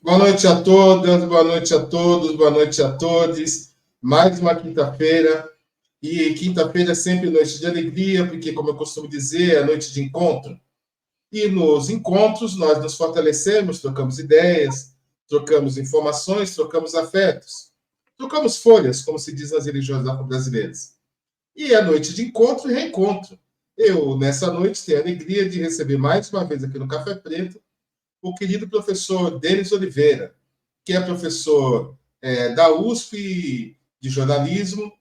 Boa noite a todas, boa noite a todos, boa noite a todos. Mais uma quinta-feira, e quinta-feira é sempre noite de alegria, porque, como eu costumo dizer, é noite de encontro. E nos encontros nós nos fortalecemos, trocamos ideias, trocamos informações, trocamos afetos, trocamos folhas, como se diz nas religiões brasileiras. E é noite de encontro e reencontro. Eu, nessa noite, tenho a alegria de receber mais uma vez aqui no Café Preto o querido professor Denis Oliveira, que é professor da USP de jornalismo,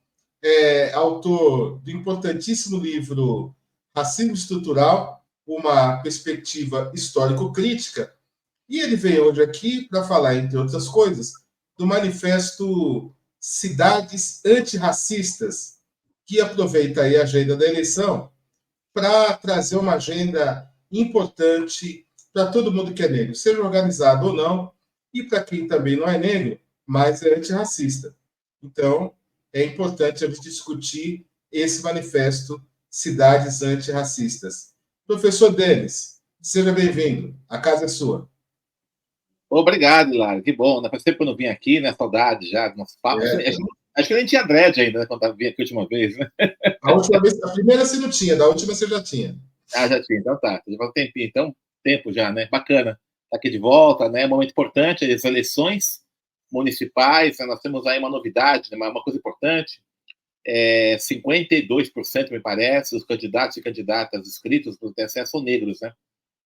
autor do importantíssimo livro Racismo Estrutural, uma perspectiva histórico-crítica, e ele veio hoje aqui para falar, entre outras coisas, do manifesto Cidades Antirracistas, que aproveita aí a agenda da eleição para trazer uma agenda importante para todo mundo que é negro, seja organizado ou não, e para quem também não é negro, mas é antirracista. Então, é importante a gente discutir esse manifesto Cidades Antirracistas. Professor Denis, seja bem-vindo. A casa é sua. Obrigado, Hilário. Que bom, né? Faz tempo que eu não vim aqui, né? Saudade já do nosso papo. Acho que nem tinha dread ainda, né? Quando eu vim aqui a última vez, né? A primeira você não tinha, da última você já tinha. Ah, já tinha, então tá. Já faz um tempinho, então, tempo já, né? Bacana. Tá aqui de volta, né? Momento importante, as eleições municipais, né? Nós temos aí uma novidade, né? Uma coisa importante. 52%, me parece, dos candidatos e candidatas inscritos no TSE são negros, né?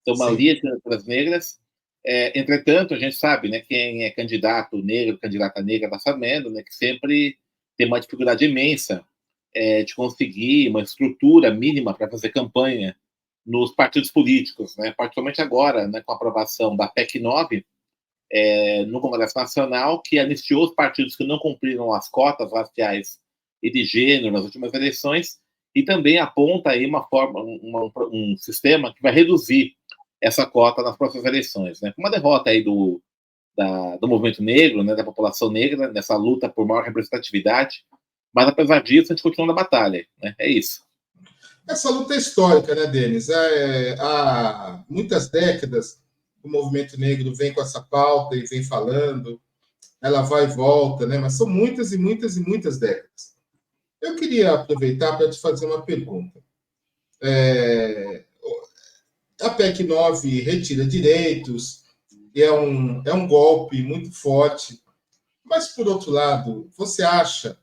Então, uma maioria de candidaturas negras. Entretanto, a gente sabe, né, quem é candidato negro, candidata negra, está sabendo, né, que sempre tem uma dificuldade imensa de conseguir uma estrutura mínima para fazer campanha nos partidos políticos, né, particularmente agora, né, com a aprovação da PEC 9 no Congresso Nacional, que anistiou os partidos que não cumpriram as cotas raciais e de gênero nas últimas eleições, e também aponta aí um sistema que vai reduzir essa cota nas próximas eleições, né? Uma derrota aí do movimento negro, né, da população negra, nessa luta por maior representatividade, mas apesar disso, a gente continua na batalha, né? É isso. Essa luta é histórica, né, Denis? Há muitas décadas o movimento negro vem com essa pauta e vem falando, ela vai e volta, né? Mas são muitas e muitas e muitas décadas. Eu queria aproveitar para te fazer uma pergunta. A PEC 9 retira direitos, é um golpe muito forte, mas, por outro lado, você acha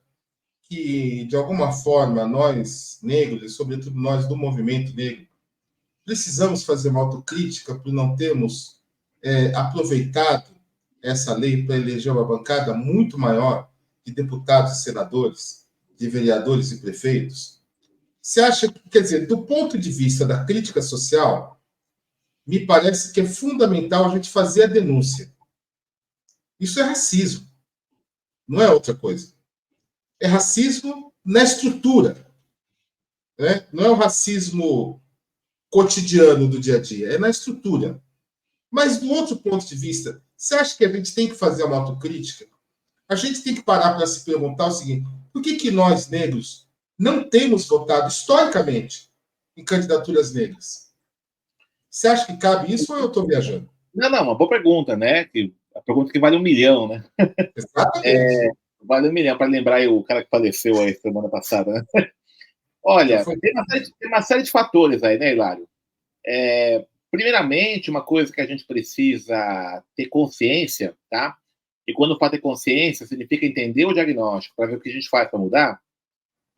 que, de alguma forma, nós, negros, e sobretudo nós do movimento negro, precisamos fazer uma autocrítica por não termos aproveitado essa lei para eleger uma bancada muito maior de deputados e senadores, de vereadores e prefeitos? Você acha que, quer dizer, do ponto de vista da crítica social, me parece que é fundamental a gente fazer a denúncia. Isso é racismo, não é outra coisa. É racismo na estrutura, né? Não é o racismo cotidiano do dia a dia, é na estrutura. Mas, do outro ponto de vista, você acha que a gente tem que fazer uma autocrítica? A gente tem que parar para se perguntar o seguinte: por que nós, negros, não temos votado historicamente em candidaturas negras? Você acha que cabe isso ou eu estou viajando? Não, uma boa pergunta, né? A pergunta que vale 1 milhão, né? Exatamente. Vale 1 milhão, para lembrar aí o cara que faleceu aí semana passada, né? Olha, tem uma série de fatores aí, né, Hilário? Primeiramente, uma coisa que a gente precisa ter consciência, tá? E quando fala ter consciência, significa entender o diagnóstico para ver o que a gente faz para mudar.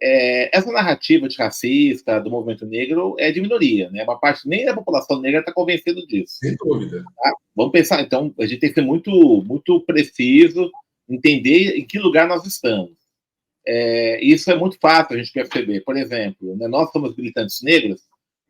Essa narrativa de racista do movimento negro é de minoria, né? Uma parte nem da população negra está convencida disso. Sem dúvida. Tá? Vamos pensar, então, a gente tem que ser muito, muito preciso, entender em que lugar nós estamos. Isso é muito fácil a gente perceber. Por exemplo, né, nós somos militantes negros,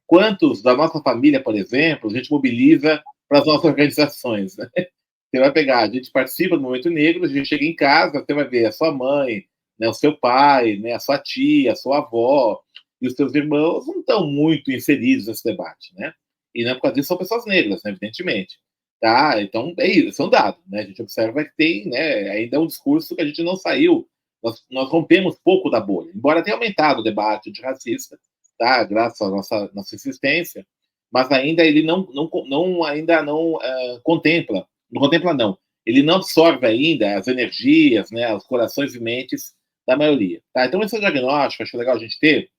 quantos da nossa família, por exemplo, a gente mobiliza para as nossas organizações, né? Você vai pegar, a gente participa do movimento negro, a gente chega em casa, você vai ver a sua mãe, né, o seu pai, né, a sua tia, a sua avó e os seus irmãos não estão muito inseridos nesse debate, né? E não é por causa disso são pessoas negras, né, evidentemente. Tá? Então, isso é um dado, né? A gente observa que tem, né, ainda um discurso que a gente não saiu, nós rompemos pouco da bolha, embora tenha aumentado o debate antirracista, tá? Graças à nossa insistência, mas ainda ele ainda não contempla, não contempla não, ele não absorve ainda as energias, né, os corações e mentes da maioria. Tá? Então, esse é o diagnóstico, acho legal a gente ter,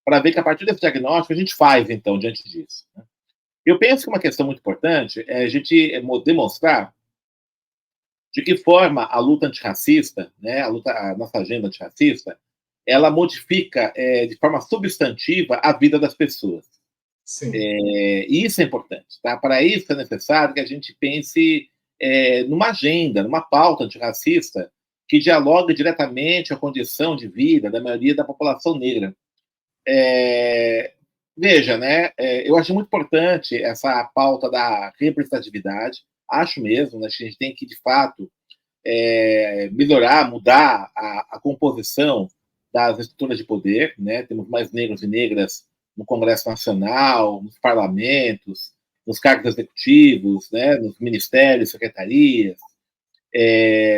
para ver que a partir desse diagnóstico a gente faz, então, diante disso. Né? Eu penso que uma questão muito importante é a gente demonstrar de que forma a luta antirracista, né, a nossa agenda antirracista, ela modifica de forma substantiva a vida das pessoas. Sim. E isso é importante. Tá? Para isso é necessário que a gente pense numa agenda, numa pauta antirracista que dialogue diretamente com a condição de vida da maioria da população negra. Veja, né, eu acho muito importante essa pauta da representatividade, acho mesmo, né, que a gente tem que, de fato, melhorar, mudar a composição das estruturas de poder, né? Temos mais negros e negras no Congresso Nacional, nos parlamentos, nos cargos executivos, né? Nos ministérios, secretarias,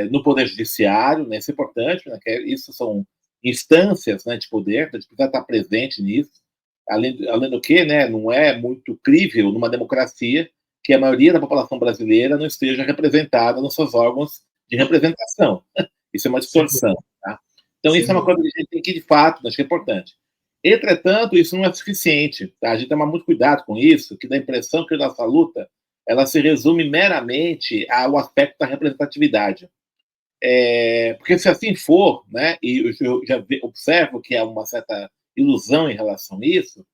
no Poder Judiciário, né? Isso é importante, né? Isso são instâncias, né, de poder, a gente precisa estar presente nisso. Além do que, né, não é muito crível numa democracia que a maioria da população brasileira não esteja representada nos seus órgãos de representação. Isso é uma distorção. Tá? Então, isso é uma coisa que a gente tem que, de fato, acho que é importante. Entretanto, isso não é suficiente. Tá? A gente tem que tomar muito cuidado com isso, que dá a impressão que a nossa luta ela se resume meramente ao aspecto da representatividade. Porque se assim for, né, e eu já observo que há uma certa ilusão em relação a isso,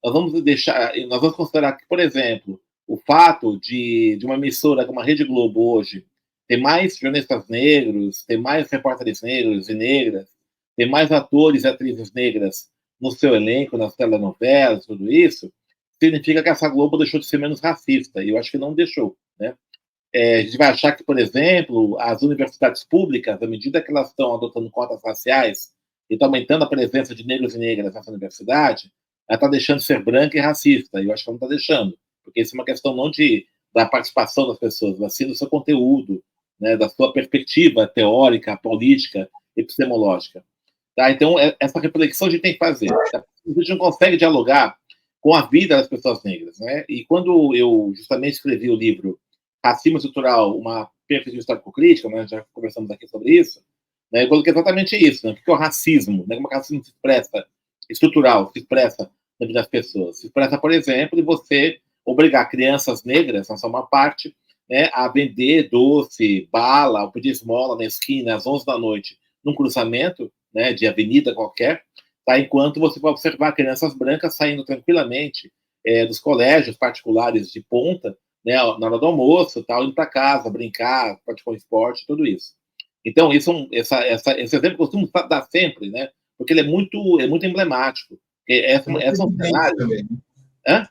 nós vamos considerar que, por exemplo, o fato de uma emissora como a Rede Globo hoje ter mais jornalistas negros, ter mais repórteres negros e negras, ter mais atores e atrizes negras no seu elenco, nas telenovelas, tudo isso, significa que essa Globo deixou de ser menos racista, e eu acho que não deixou, né? A gente vai achar que, por exemplo, as universidades públicas, à medida que elas estão adotando cotas raciais e estão aumentando a presença de negros e negras nessa universidade, ela está deixando de ser branca e racista. E eu acho que ela não está deixando, porque isso é uma questão não da participação das pessoas, mas sim do seu conteúdo, né, da sua perspectiva teórica, política, epistemológica. Tá? Então, essa reflexão a gente tem que fazer. Tá? A gente não consegue dialogar com a vida das pessoas negras. Né? E quando eu justamente escrevi o livro Racismo Estrutural, uma perspectiva histórico-crítica, nós já conversamos aqui sobre isso, né, eu coloquei exatamente isso, né, o que é o racismo, né, como o racismo se expressa, estrutural, se expressa na vida das pessoas. Se expressa, por exemplo, de você obrigar crianças negras, não só uma parte, né, a vender doce, bala, ou pedir esmola na esquina às 11 da noite, num cruzamento, né, de avenida qualquer, tá, enquanto você vai observar crianças brancas saindo tranquilamente dos colégios particulares de ponta, né, na hora do almoço, tal, indo para casa, brincar, praticar esporte, tudo isso. Então, esse exemplo eu costumo dar sempre, né, porque ele é muito emblemático. Esse é um cenário... Também. Hã?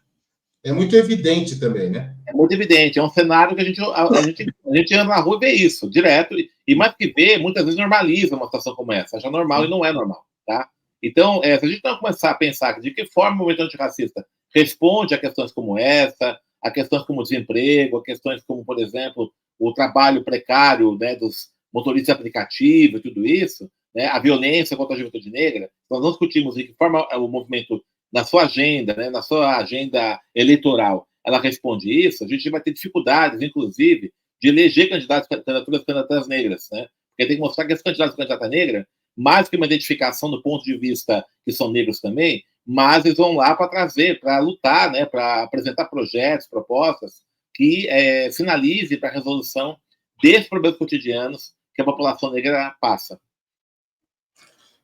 É muito evidente também, né? É muito evidente. É um cenário que a gente anda na rua e vê isso, direto. E mais que vê, muitas vezes normaliza uma situação como essa. Acha normal e não é normal, tá? Então, se a gente não começar a pensar de que forma o movimento antirracista responde a questões como essa, a questões como desemprego, a questões como, por exemplo, o trabalho precário, né, dos motoristas de aplicativo e tudo isso, né, a violência contra a juventude negra, nós não discutimos de que forma o movimento, na sua agenda, né, na sua agenda eleitoral, ela responde isso, a gente vai ter dificuldades, inclusive, de eleger candidaturas negras, né? Porque tem que mostrar que esses candidatos e candidata negra, mais que uma identificação do ponto de vista que são negros também, mas eles vão lá para trazer, para lutar, né, para apresentar projetos, propostas que sinalize para a resolução desses problemas cotidianos que a população negra passa.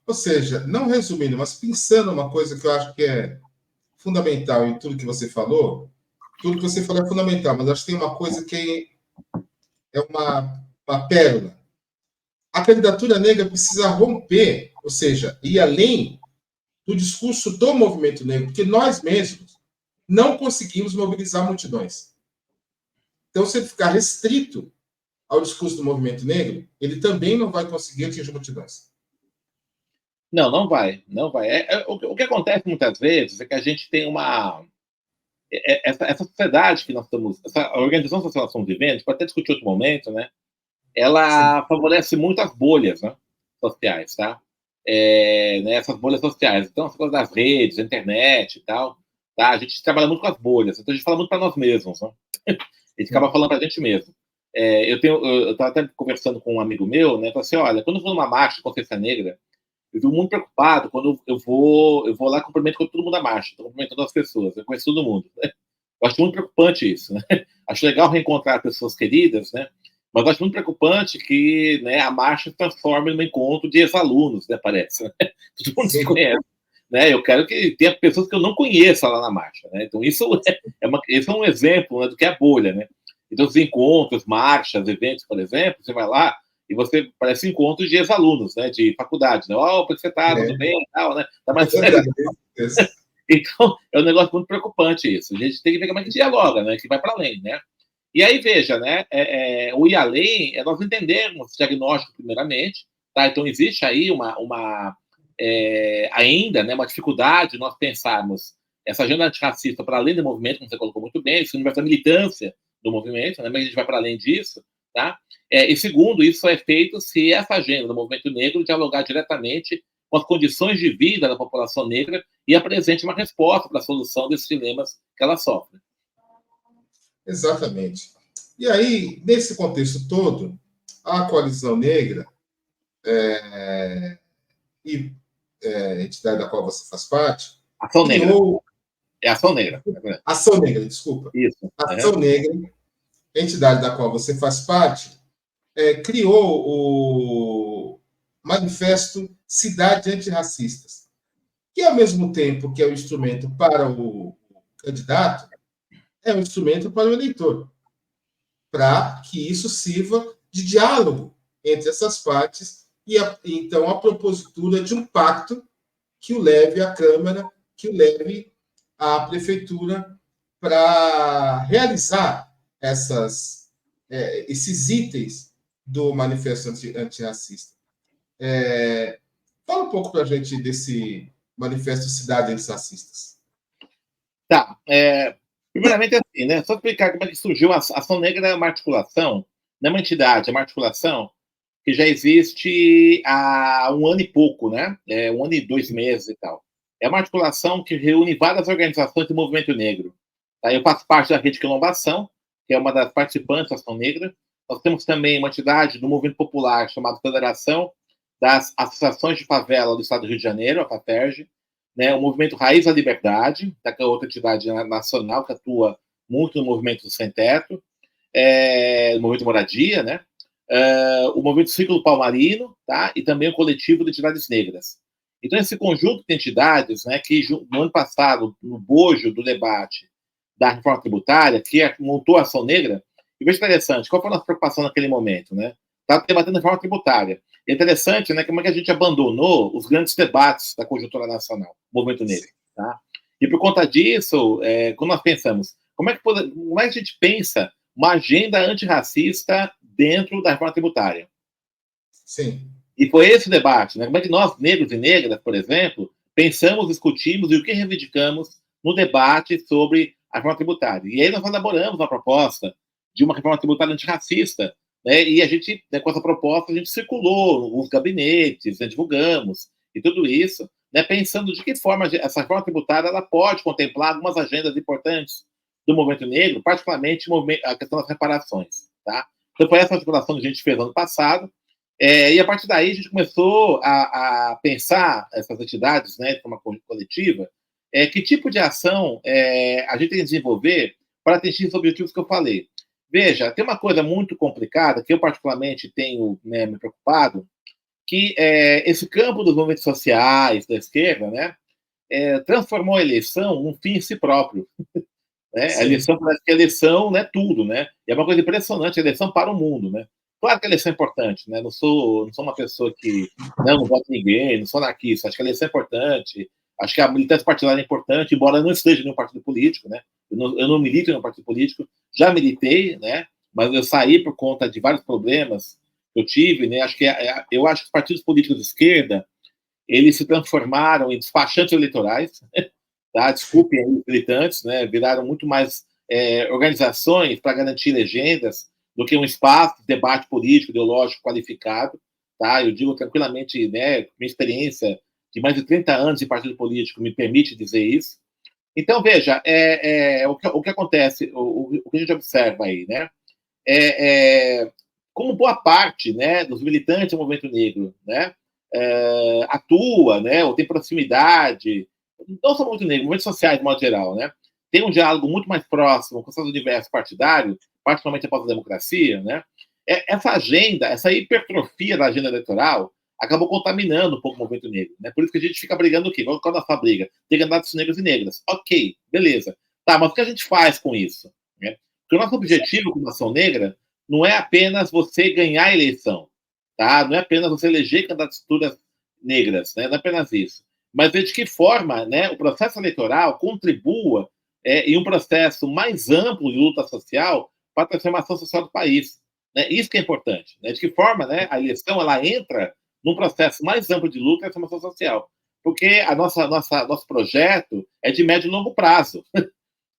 Ou seja, não resumindo, mas pensando uma coisa que eu acho que é fundamental em tudo que você falou, tudo que você falou é fundamental, mas acho que tem uma coisa que é uma pérola. A candidatura negra precisa romper, ou seja, ir além do discurso do movimento negro, porque nós mesmos não conseguimos mobilizar multidões. Então, se ele ficar restrito ao discurso do movimento negro, ele também não vai conseguir atingir multidões. Não vai. O que acontece muitas vezes é que a gente tem essa sociedade que nós estamos, essa organização social que nós estamos vivendo, a gente pode até discutir em outro momento, né? Ela favorece muito as bolhas, né, sociais, tá? Né, essas bolhas sociais. Então, as coisas das redes, da internet e tal, tá? A gente trabalha muito com as bolhas, então a gente fala muito para nós mesmos, né? A gente acaba falando para a gente mesmo. Eu estava até conversando com um amigo meu, né? Falei assim, olha, quando eu vou numa marcha de consciência negra, eu fico muito preocupado quando eu vou lá cumprimento com todo mundo da marcha, estou cumprimentando as pessoas, eu conheço todo mundo. Né? Eu acho muito preocupante isso, né? Acho legal reencontrar pessoas queridas, né? Mas eu acho muito preocupante que, né, a marcha se transforme num encontro de ex-alunos, né? Parece. Né? Todo mundo se conhece. Né? Eu quero que tenha pessoas que eu não conheça lá na marcha. Né? Então, isso esse é um exemplo, né, do que é a bolha. Né? Então, os encontros, marchas, eventos, por exemplo, você vai lá e você parece encontros de ex-alunos, né, de faculdade. Né? Oh, como você está? Tudo bem? Tal, né? Tá mais sério. Então, é um negócio muito preocupante isso. A gente tem que ver como é que dialoga, né? Que vai para além, né? E aí, veja, né? O ir além é nós entendermos o diagnóstico primeiramente, tá? Então, existe aí ainda, né, uma dificuldade de nós pensarmos essa agenda antirracista para além do movimento, como você colocou muito bem, isso não vai ser militância do movimento, né? Mas a gente vai para além disso, tá? E segundo, isso é feito se essa agenda do movimento negro dialogar diretamente com as condições de vida da população negra e apresente uma resposta para a solução desses dilemas que ela sofre. Exatamente. E aí, nesse contexto todo, a Coalizão Negra e a entidade da qual você faz parte, Ação criou... Negra. É Ação Negra. Ação Negra, desculpa. Isso. Ação Negra, entidade da qual você faz parte, criou o Manifesto Cidade Antirracistas, que, ao mesmo tempo que é um instrumento para o candidato, é um instrumento para o eleitor, para que isso sirva de diálogo entre essas partes e, então, a propositura de um pacto que o leve à Câmara, que o leve à Prefeitura para realizar esses itens do Manifesto Antirracista. Fala um pouco para a gente desse Manifesto Cidade Antirracistas. Tá. Primeiramente, assim, né? Só explicar como é que surgiu. A Ação Negra é uma articulação, não é uma entidade, é uma articulação que já existe há 1 ano e pouco, né? 1 ano e 2 meses e tal. É uma articulação que reúne várias organizações do movimento negro. Tá? Eu faço parte da Rede Quilombação, que é uma das participantes da Ação Negra. Nós temos também uma entidade do movimento popular chamada Federação das Associações de Favela do Estado do Rio de Janeiro, a FAPERJ, né? O movimento Raiz da Liberdade, tá? Que é outra entidade nacional que atua muito no movimento do Sem Teto, no movimento de moradia, né? O movimento Círculo Palmarino, tá? E também o coletivo de entidades negras. Então, esse conjunto de entidades, né, que no ano passado, no bojo do debate da reforma tributária, que montou a Ação Negra, e veja interessante, qual foi a nossa preocupação naquele momento, né? Estava debatendo a reforma tributária. É interessante, né, como é que a gente abandonou os grandes debates da conjuntura nacional, movimento negro, tá? E por conta disso, quando nós pensamos, como é que a gente pensa uma agenda antirracista dentro da reforma tributária? Sim. E foi esse o debate, né? Como é que nós, negros e negras, por exemplo, pensamos, discutimos e o que reivindicamos no debate sobre a reforma tributária. E aí nós elaboramos uma proposta de uma reforma tributária antirracista, né? E a gente, né, com essa proposta, a gente circulou nos gabinetes, né, divulgamos, e tudo isso, né, pensando de que forma essa reforma tributária ela pode contemplar algumas agendas importantes do movimento negro, particularmente a questão das reparações, tá? Então foi essa articulação que a gente fez ano passado, e a partir daí a gente começou a pensar essas entidades, né, de forma coletiva, que tipo de ação a gente tem que desenvolver para atingir os objetivos que eu falei. Veja, tem uma coisa muito complicada que eu particularmente tenho, né, me preocupado, que esse campo dos movimentos sociais da esquerda, né, transformou a eleição num fim em si próprio. Né? A eleição parece que a eleição não é tudo, né? E é uma coisa impressionante, a eleição para o mundo, né? Claro que a eleição é importante, né? Não sou uma pessoa que não voto em ninguém, não sou anarquista. Acho que a eleição é importante, acho que a militância partidária é importante, embora eu não esteja em nenhum partido político, né? Eu não milito em nenhum partido político, já militei, né? Mas eu saí por conta de vários problemas que eu tive, né? Eu acho que os partidos políticos de esquerda eles se transformaram em despachantes eleitorais, tá? Desculpem aí os militantes, né? Viraram muito mais organizações para garantir legendas do que um espaço de debate político, ideológico qualificado, tá? Eu digo tranquilamente, né? Minha experiência de mais de 30 anos de partido político me permite dizer isso. Então, veja, o que acontece, o que a gente observa aí, né? como boa parte, né, dos militantes do movimento negro, né, atua, né, ou tem proximidade, não só o movimento negro, movimentos sociais de modo geral, né, tem um diálogo muito mais próximo com o seu universo partidário, particularmente após a democracia, né, essa agenda, essa hipertrofia da agenda eleitoral acabou contaminando um pouco o movimento negro, né, por isso que a gente fica brigando o quê? Qual é a nossa briga? Tem candidatos negros e negras. Ok, beleza. Tá, mas o que a gente faz com isso? Né? Porque o nosso objetivo como Ação Negra não é apenas você ganhar a eleição, tá? Não é apenas você eleger candidaturas negras, né? Não é apenas isso. Mas de que forma, né, o processo eleitoral contribua em um processo mais amplo de luta social para a transformação social do país. Né? Isso que é importante. Né? De que forma, né, a eleição ela entra num processo mais amplo de luta e transformação social. Porque nosso projeto é de médio e longo prazo.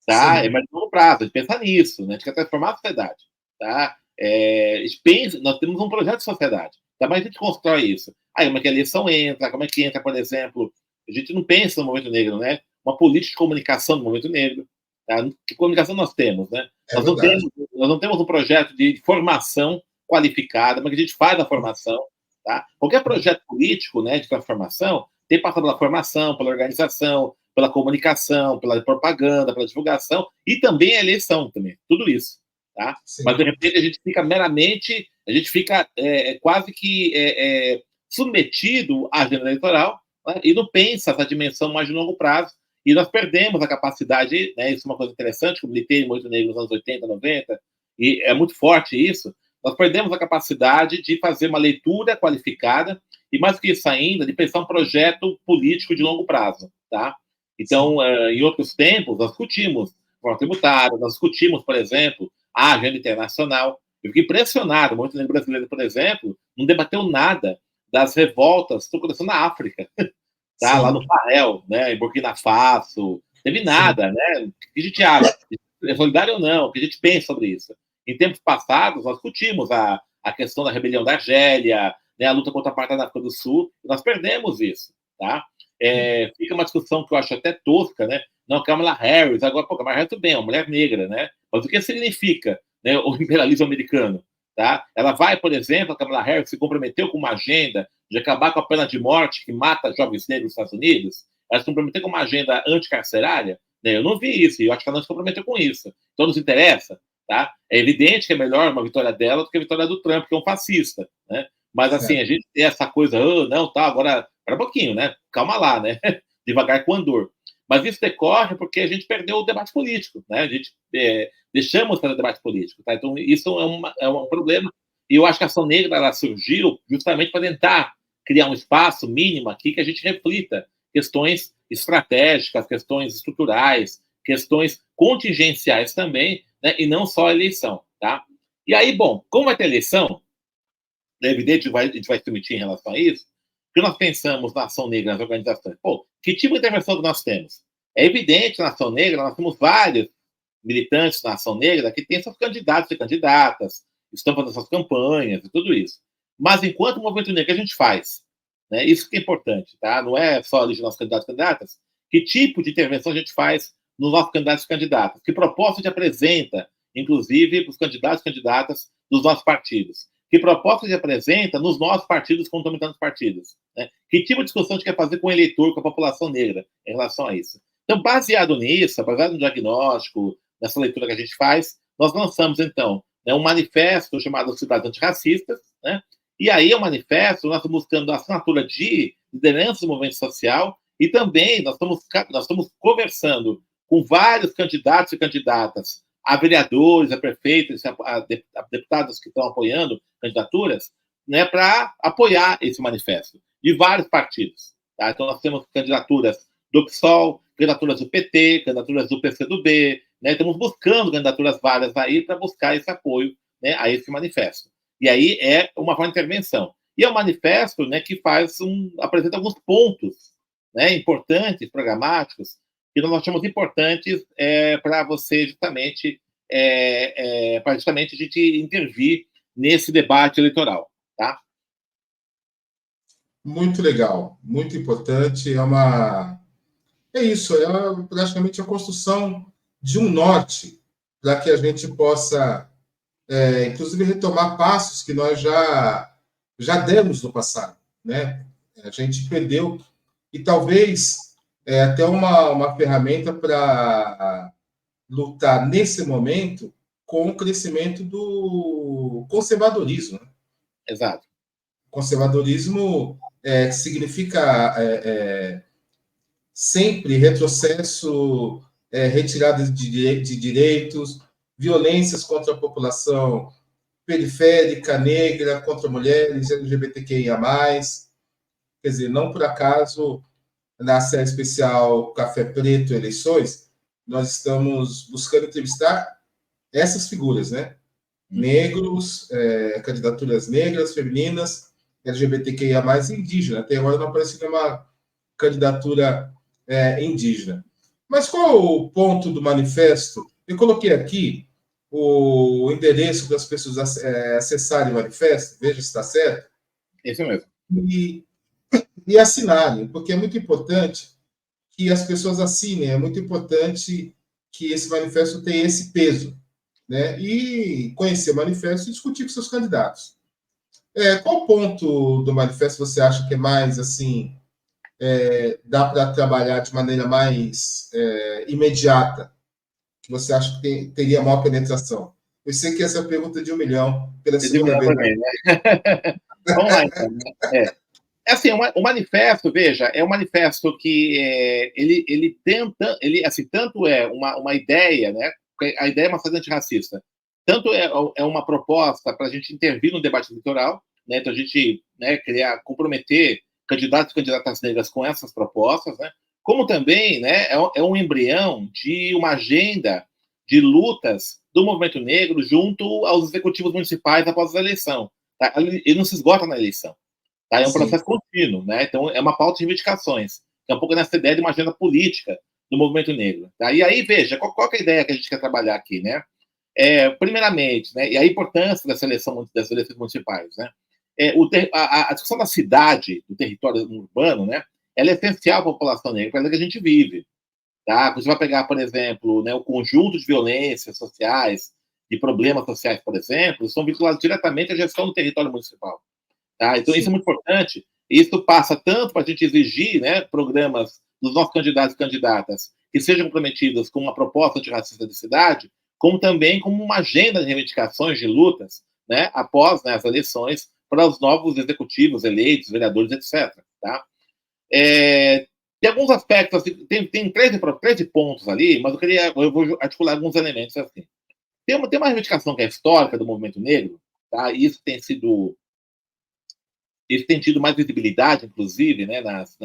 Tá? É médio e longo prazo, a gente pensa nisso, né? A gente quer transformar a sociedade. Tá? A gente pensa, nós temos um projeto de sociedade, tá? Mas a gente constrói isso. Aí, como é que a eleição entra, como é que entra, por exemplo, a gente não pensa no movimento negro, né? Uma política de comunicação do movimento negro. Tá? Que comunicação nós temos, né? Nós não temos um projeto de formação qualificada, mas que a gente faz a formação. Tá? Qualquer projeto político, né, de transformação tem que passar pela formação, pela organização, pela comunicação, pela propaganda, pela divulgação e também a eleição também, tudo isso, tá? Mas de repente a gente fica meramente, a gente fica quase que submetido à agenda eleitoral, né? E não pensa essa dimensão mais de longo prazo e nós perdemos a capacidade, né? Isso é uma coisa interessante, que eu militei muito negro nos anos 80, 90 e é muito forte isso. Nós perdemos a capacidade de fazer uma leitura qualificada e, mais que isso ainda, de pensar um projeto político de longo prazo, tá? Então, em outros tempos, nós discutimos reforma tributária, nós discutimos, por exemplo, a agenda internacional. Eu fiquei impressionado, o movimento negro brasileiro, por exemplo, não debateu nada das revoltas que estão acontecendo na África, tá? Lá no Sahel, né? Em Burkina Faso, não teve nada, né? O que a gente acha? É solidário ou não? O que a gente pensa sobre isso? Em tempos passados, nós discutimos a questão da rebelião da Argélia, né, a luta contra a apartheid na África do Sul, e nós perdemos isso, tá? Fica uma discussão que eu acho até tosca, né? Não, Kamala Harris, agora, pô, Kamala Harris tudo bem, é uma mulher negra, né? Mas o que significa, né, o imperialismo americano, tá? Ela vai, por exemplo, a Kamala Harris se comprometeu com uma agenda de acabar com a pena de morte que mata jovens negros nos Estados Unidos, ela se comprometeu com uma agenda anticarcerária, né? Eu não vi isso, e eu acho que ela não se comprometeu com isso. Então, nos interessa, tá? É evidente que é melhor uma vitória dela do que a vitória do Trump, que é um fascista, né? Mas, assim, a gente tem essa coisa, não, tá, agora, para um pouquinho, né? Calma lá, né? Devagar com andor. Mas isso decorre porque a gente perdeu o debate político, né? A gente deixamos de fazer o debate político, tá? Então, isso é um problema. E eu acho que a Ação Negra, ela surgiu justamente para tentar criar um espaço mínimo aqui que a gente reflita questões estratégicas, questões estruturais, questões contingenciais também, né? E não só a eleição, tá? E aí, bom, como vai ter eleição, é evidente que a gente vai se emitir em relação a isso, que nós pensamos na Ação Negra, nas organizações. Pô, que tipo de intervenção que nós temos? É evidente que na Ação Negra nós temos vários militantes na Ação Negra que têm seus candidatos e candidatas, estão fazendo suas campanhas e tudo isso. Mas enquanto movimento negro, o que a gente faz? Né? Isso que é importante, tá? Não é só eleger nossos candidatos e candidatas. Que tipo de intervenção a gente faz nos nossos candidatos e candidatas? Que proposta a gente apresenta, inclusive, para os candidatos e candidatas dos nossos partidos? Que proposta a gente apresenta nos nossos partidos concomitantes partidos? Né? Que tipo de discussão a gente quer fazer com o eleitor, com a população negra em relação a isso? Então, baseado nisso, baseado no diagnóstico, nessa leitura que a gente faz, nós lançamos, então, né, um manifesto chamado Cidades Antirracistas, né? E aí, o manifesto, nós estamos buscando a assinatura de liderança do movimento social e também nós estamos conversando com vários candidatos e candidatas a vereadores, a prefeitos, a deputados que estão apoiando candidaturas, né, para apoiar esse manifesto, de vários partidos. Tá? Então, nós temos candidaturas do PSOL, candidaturas do PT, candidaturas do PCdoB, né? Estamos buscando candidaturas várias aí para buscar esse apoio, né, a esse manifesto. E aí é uma forma de intervenção. E é um manifesto, né, que apresenta alguns pontos, né, importantes, programáticos, que nós achamos importantes para você justamente para justamente a gente intervir nesse debate eleitoral, tá? Muito legal, muito importante. É isso, praticamente a construção de um norte para que a gente possa inclusive retomar passos que nós já demos no passado, né? A gente perdeu e talvez até uma ferramenta para lutar nesse momento com o crescimento do conservadorismo. Né? Exato. Conservadorismo significa sempre retrocesso, retirada de direitos, violências contra a população periférica, negra, contra mulheres, LGBTQIA+. Quer dizer, não por acaso, na série especial Café Preto Eleições, nós estamos buscando entrevistar essas figuras, né? Negros, candidaturas negras, femininas, LGBTQIA+, e indígena. Até agora não aparece nenhuma candidatura indígena. Mas qual o ponto do manifesto? Eu coloquei aqui o endereço para as pessoas acessarem o manifesto, veja se está certo. Isso mesmo. E assinarem, porque é muito importante que as pessoas assinem, é muito importante que esse manifesto tenha esse peso, né? E conhecer o manifesto e discutir com seus candidatos. Qual ponto do manifesto você acha que é mais, assim, dá para trabalhar de maneira mais imediata? Que você acha que teria maior penetração? Eu sei que essa é a pergunta de 1 milhão, pela segunda vez. Também, né? Vamos lá, então. É assim, o manifesto, veja, é um manifesto que ele tenta, assim, tanto é uma ideia, né? A ideia é uma frase antirracista, tanto é uma proposta para a gente intervir no debate eleitoral, né? Então a gente, né, comprometer candidatos e candidatas negras com essas propostas, né? Como também, né, é um embrião de uma agenda de lutas do movimento negro junto aos executivos municipais após a eleição. Tá? Ele não se esgota na eleição. Tá? É um processo contínuo, né? Então é uma pauta de reivindicações. É um pouco nessa ideia de uma agenda política do movimento negro. Tá? E aí, veja, qual é a ideia que a gente quer trabalhar aqui, né? Primeiramente, né, e a importância das eleições municipais, né? A discussão da cidade, do território urbano, né? Ela é essencial para a população negra, para a que a gente vive. Tá? Você vai pegar, por exemplo, né, o conjunto de violências sociais, de problemas sociais, por exemplo, são vinculados diretamente à gestão do território municipal. Tá? Então, isso é muito importante. Isso passa tanto para a gente exigir, né, programas dos nossos candidatos e candidatas que sejam comprometidos com uma proposta antirracista de cidade, como também como uma agenda de reivindicações, de lutas, né, após, né, as eleições para os novos executivos eleitos, vereadores, etc. Tá? Tem alguns aspectos, assim, tem 13 pontos ali, mas eu vou articular alguns elementos assim. Tem uma reivindicação que é histórica do movimento negro, tá? E isso tem tido mais visibilidade, inclusive, né, nas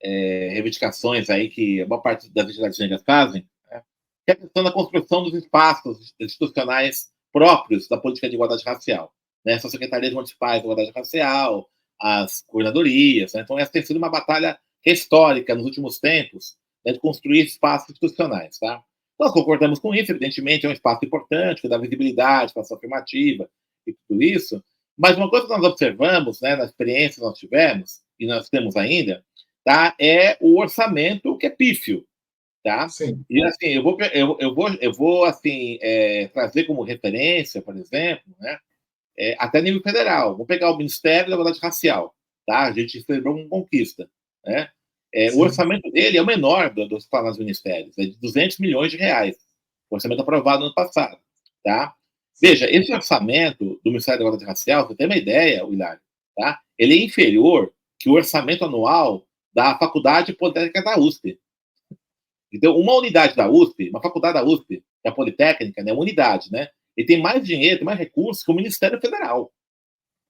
reivindicações aí que a maior parte das entidades negras fazem, né, que é a questão da construção dos espaços institucionais próprios da política de igualdade racial. Né? São secretarias municipais de igualdade racial, as coordenadorias. Né? Então, essa tem sido uma batalha histórica nos últimos tempos, né, de construir espaços institucionais. Tá? Nós concordamos com isso, evidentemente, é um espaço importante, que dá visibilidade, para a afirmativa e tudo isso, mas uma coisa que nós observamos, né, na experiência que nós tivemos, e nós temos ainda, tá, é o orçamento que é pífio. Tá? Sim. E assim, eu vou assim, trazer como referência, por exemplo, né, até nível federal. Vou pegar o Ministério da Igualdade Racial. Tá? A gente celebrou uma conquista. Né? O orçamento dele é o menor dos planos ministérios, é de 200 milhões de reais. O orçamento aprovado no ano passado. Tá? Veja, esse orçamento do Ministério da Igualdade Racial, você tem uma ideia, Hilário, tá? Ele é inferior que o orçamento anual da Faculdade Politécnica da USP. Então, uma unidade da USP, uma faculdade da USP, que é a Politécnica, né, uma unidade, né? Ele tem mais dinheiro, tem mais recursos que o Ministério Federal.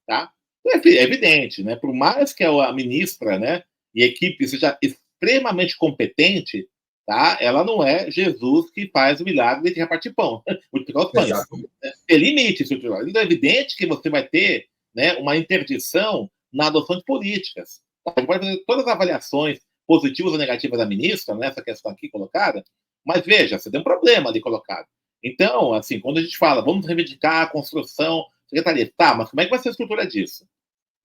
Tá? Então, é evidente, né? Por mais que a ministra, né, e a equipe seja extremamente competente, tá? Ela não é Jesus que faz o milagre de repartir pão, multiplicar os pães. Tem limite estrutural. Então é evidente que você vai ter, né, uma interdição na adoção de políticas. Tá? Você pode fazer todas as avaliações positivas ou negativas da ministra, nessa questão aqui colocada, mas veja, você tem um problema ali colocado. Então, assim, quando a gente fala, vamos reivindicar a construção, secretaria, tá, mas como é que vai ser a estrutura disso?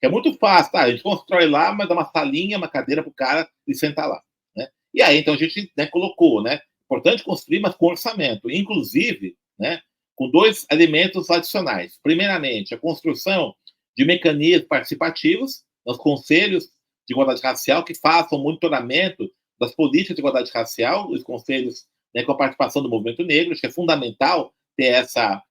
É muito fácil, tá? A gente constrói lá, mas dá uma salinha, uma cadeira para o cara e sentar lá. Né? E aí, então, a gente, né, colocou, né? Importante construir, mas com orçamento. Inclusive, né, com dois elementos adicionais. Primeiramente, a construção de mecanismos participativos nos conselhos de igualdade racial que façam monitoramento das políticas de igualdade racial, os conselhos, né, com a participação do movimento negro. Acho que é fundamental ter essa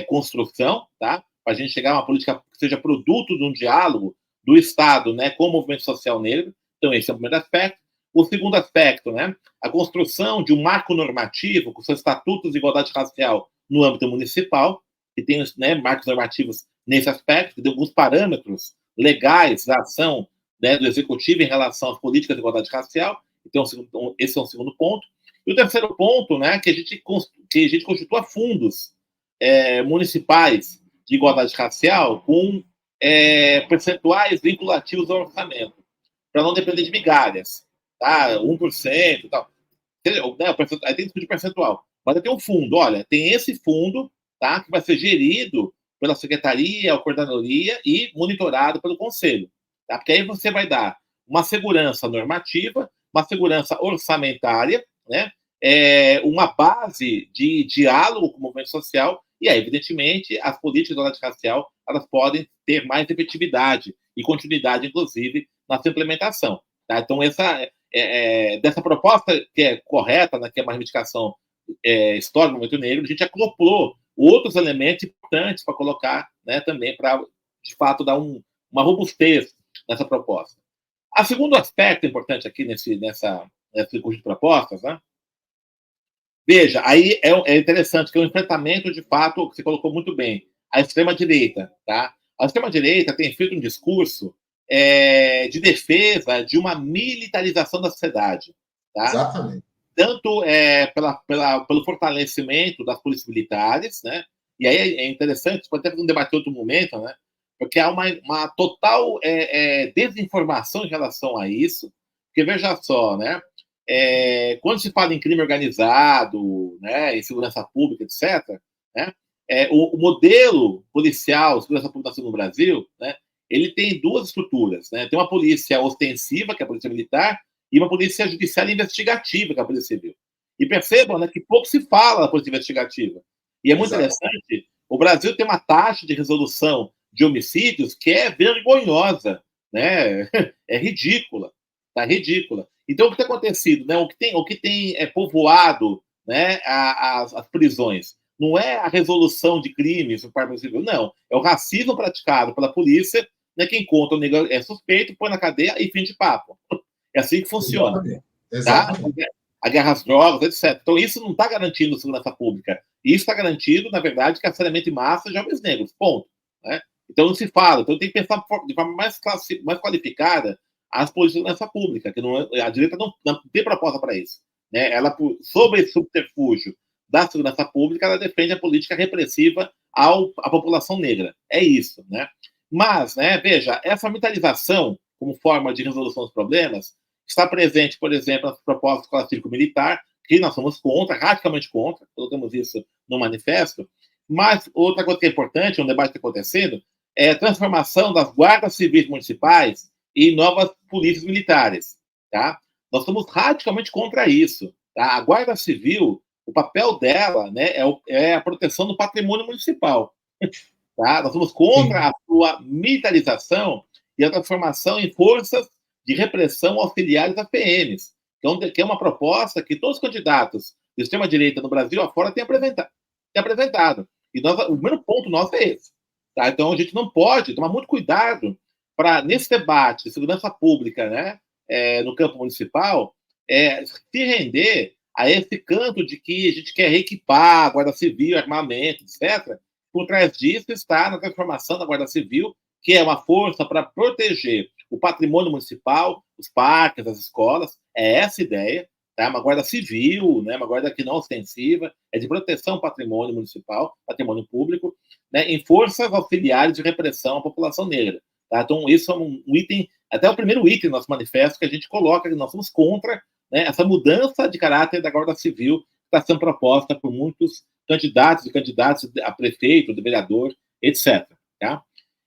construção, tá? Para a gente chegar a uma política que seja produto de um diálogo do Estado, né, com o movimento social negro. Então, esse é o primeiro aspecto. O segundo aspecto, né, a construção de um marco normativo com seus estatutos de igualdade racial no âmbito municipal, que tem, né, marcos normativos nesse aspecto, que tem alguns parâmetros legais da ação, né, do executivo em relação às políticas de igualdade racial. Então, esse é um segundo ponto. E o terceiro ponto, né, que a gente constitua fundos municipais de igualdade racial com percentuais vinculativos ao orçamento, para não depender de migalhas, tá? 1% e tal. Aí tem que discutir percentual. Mas tem um fundo, olha, tem esse fundo, tá, que vai ser gerido pela secretaria, a coordenadoria e monitorado pelo conselho. Tá? Porque aí você vai dar uma segurança normativa, uma segurança orçamentária, né? Uma base de diálogo com o movimento social, e aí, evidentemente, as políticas de igualdade racial elas podem ter mais efetividade e continuidade, inclusive, na sua implementação. Tá? Então, dessa proposta que é correta, né, que é uma reivindicação histórica do movimento negro, a gente acoplou outros elementos importantes para colocar, né, também para, de fato, dar uma robustez nessa proposta. O segundo aspecto importante aqui nesse conjunto de propostas, né? Veja, aí é interessante que é um enfrentamento, de fato, que você colocou muito bem, a extrema-direita. Tá? A extrema-direita tem feito um discurso de defesa de uma militarização da sociedade. Tá? Exatamente. Tanto pelo fortalecimento das polícias militares, né? E aí é interessante, pode até fazer um debate em outro momento, né? Porque há uma total desinformação em relação a isso, porque veja só, né? Quando se fala em crime organizado, né, em segurança pública, etc., né, o modelo policial, segurança pública no Brasil, né, ele tem duas estruturas. Né? Tem uma polícia ostensiva, que é a polícia militar, e uma polícia judiciária investigativa, que é a polícia civil. E percebam, né, que pouco se fala da polícia investigativa. E é muito interessante, o Brasil tem uma taxa de resolução de homicídios que é vergonhosa, né? É ridícula, tá ridícula. Então, o que tem acontecido, né? O que tem povoado, né, as prisões não é a resolução de crimes no Parque Civil, não. É o racismo praticado pela polícia, né, que encontra o negro suspeito, põe na cadeia e fim de papo. É assim que funciona. Exatamente. Tá? A guerra às drogas, etc. Então, isso não está garantindo segurança pública. Isso está garantindo, na verdade, carceramento em massa de jovens negros. Ponto. Né? Então, não se fala. Então, tem que pensar de forma mais qualificada as políticas de segurança pública, que a direita não tem proposta para isso. Né? Ela, sob esse subterfúgio da segurança pública, ela defende a política repressiva à população negra. É isso. Né? Mas, né, veja, essa militarização como forma de resolução dos problemas está presente, por exemplo, nas propostas do Código Cívico-Militar, que nós somos contra, radicalmente contra, colocamos isso no manifesto. Mas outra coisa que é importante, um debate que está acontecendo, é a transformação das guardas civis municipais em novas polícias militares. Tá? Nós somos radicalmente contra isso. Tá? A Guarda Civil, o papel dela, né, é a proteção do patrimônio municipal. Tá? Nós somos contra a sua militarização e a transformação em forças de repressão auxiliares a PMs, que é uma proposta que todos os candidatos de extrema-direita no Brasil afora têm apresentado. E o primeiro ponto nosso é esse. Tá? Então, a gente não pode tomar muito cuidado para, nesse debate de segurança pública, né, no campo municipal, se render a esse canto de que a gente quer reequipar a Guarda Civil, armamento, etc. Por trás disso está na transformação da Guarda Civil, que é uma força para proteger o patrimônio municipal, os parques, as escolas. É essa a ideia. Tá? Uma guarda civil, né? Uma guarda que não ostensiva, é de proteção ao patrimônio municipal, patrimônio público, né? Em forças auxiliares de repressão à população negra. Tá? Então, isso é um item, até o primeiro item do nosso manifesto, que a gente coloca que nós somos contra, né, essa mudança de caráter da Guarda Civil que está sendo proposta por muitos candidatos e candidatos a prefeito, de vereador, etc. Tá?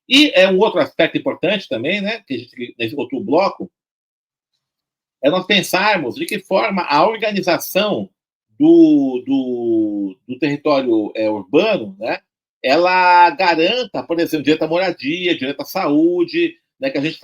E um outro aspecto importante também, né, que a gente, nesse outro bloco, é nós pensarmos de que forma a organização do território urbano, né, ela garanta, por exemplo, direito à moradia, direito à saúde, né, que a gente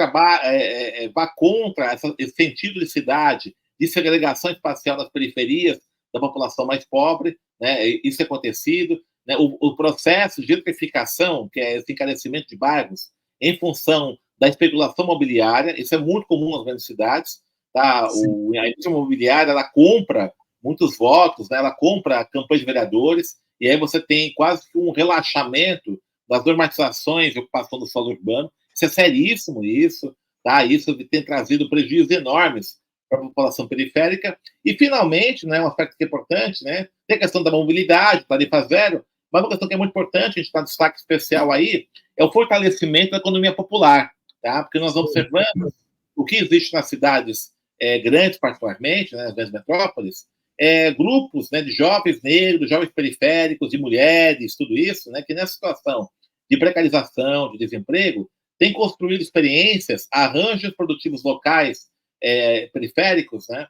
vá contra esse sentido de cidade, de segregação espacial nas periferias da população mais pobre, né, isso tem acontecido, né, o processo de gentrificação, que é esse encarecimento de bairros em função da especulação imobiliária, isso é muito comum nas grandes cidades, tá? A indústria imobiliária, ela compra muitos votos, né? Ela compra campanhas de vereadores, e aí você tem quase que um relaxamento das normatizações de ocupação do solo urbano. Isso é seríssimo, isso, tá? Isso tem trazido prejuízos enormes para a população periférica. E, finalmente, né, um aspecto que é importante, né, tem a questão da mobilidade, tarifa zero, mas uma questão que é muito importante, a gente está em destaque especial aí, é o fortalecimento da economia popular, tá? Porque nós observamos o que existe nas cidades grandes, particularmente, né, nas grandes metrópoles, grupos, né, de jovens negros, jovens periféricos, de mulheres, tudo isso, né, que nessa situação de precarização, de desemprego, tem construído experiências, arranjos produtivos locais periféricos, né,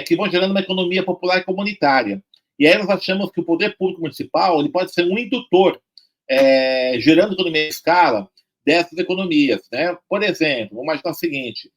que vão gerando uma economia popular e comunitária. E aí nós achamos que o poder público municipal ele pode ser um indutor, gerando economia em escala dessas economias. Né? Por exemplo, vamos imaginar o seguinte,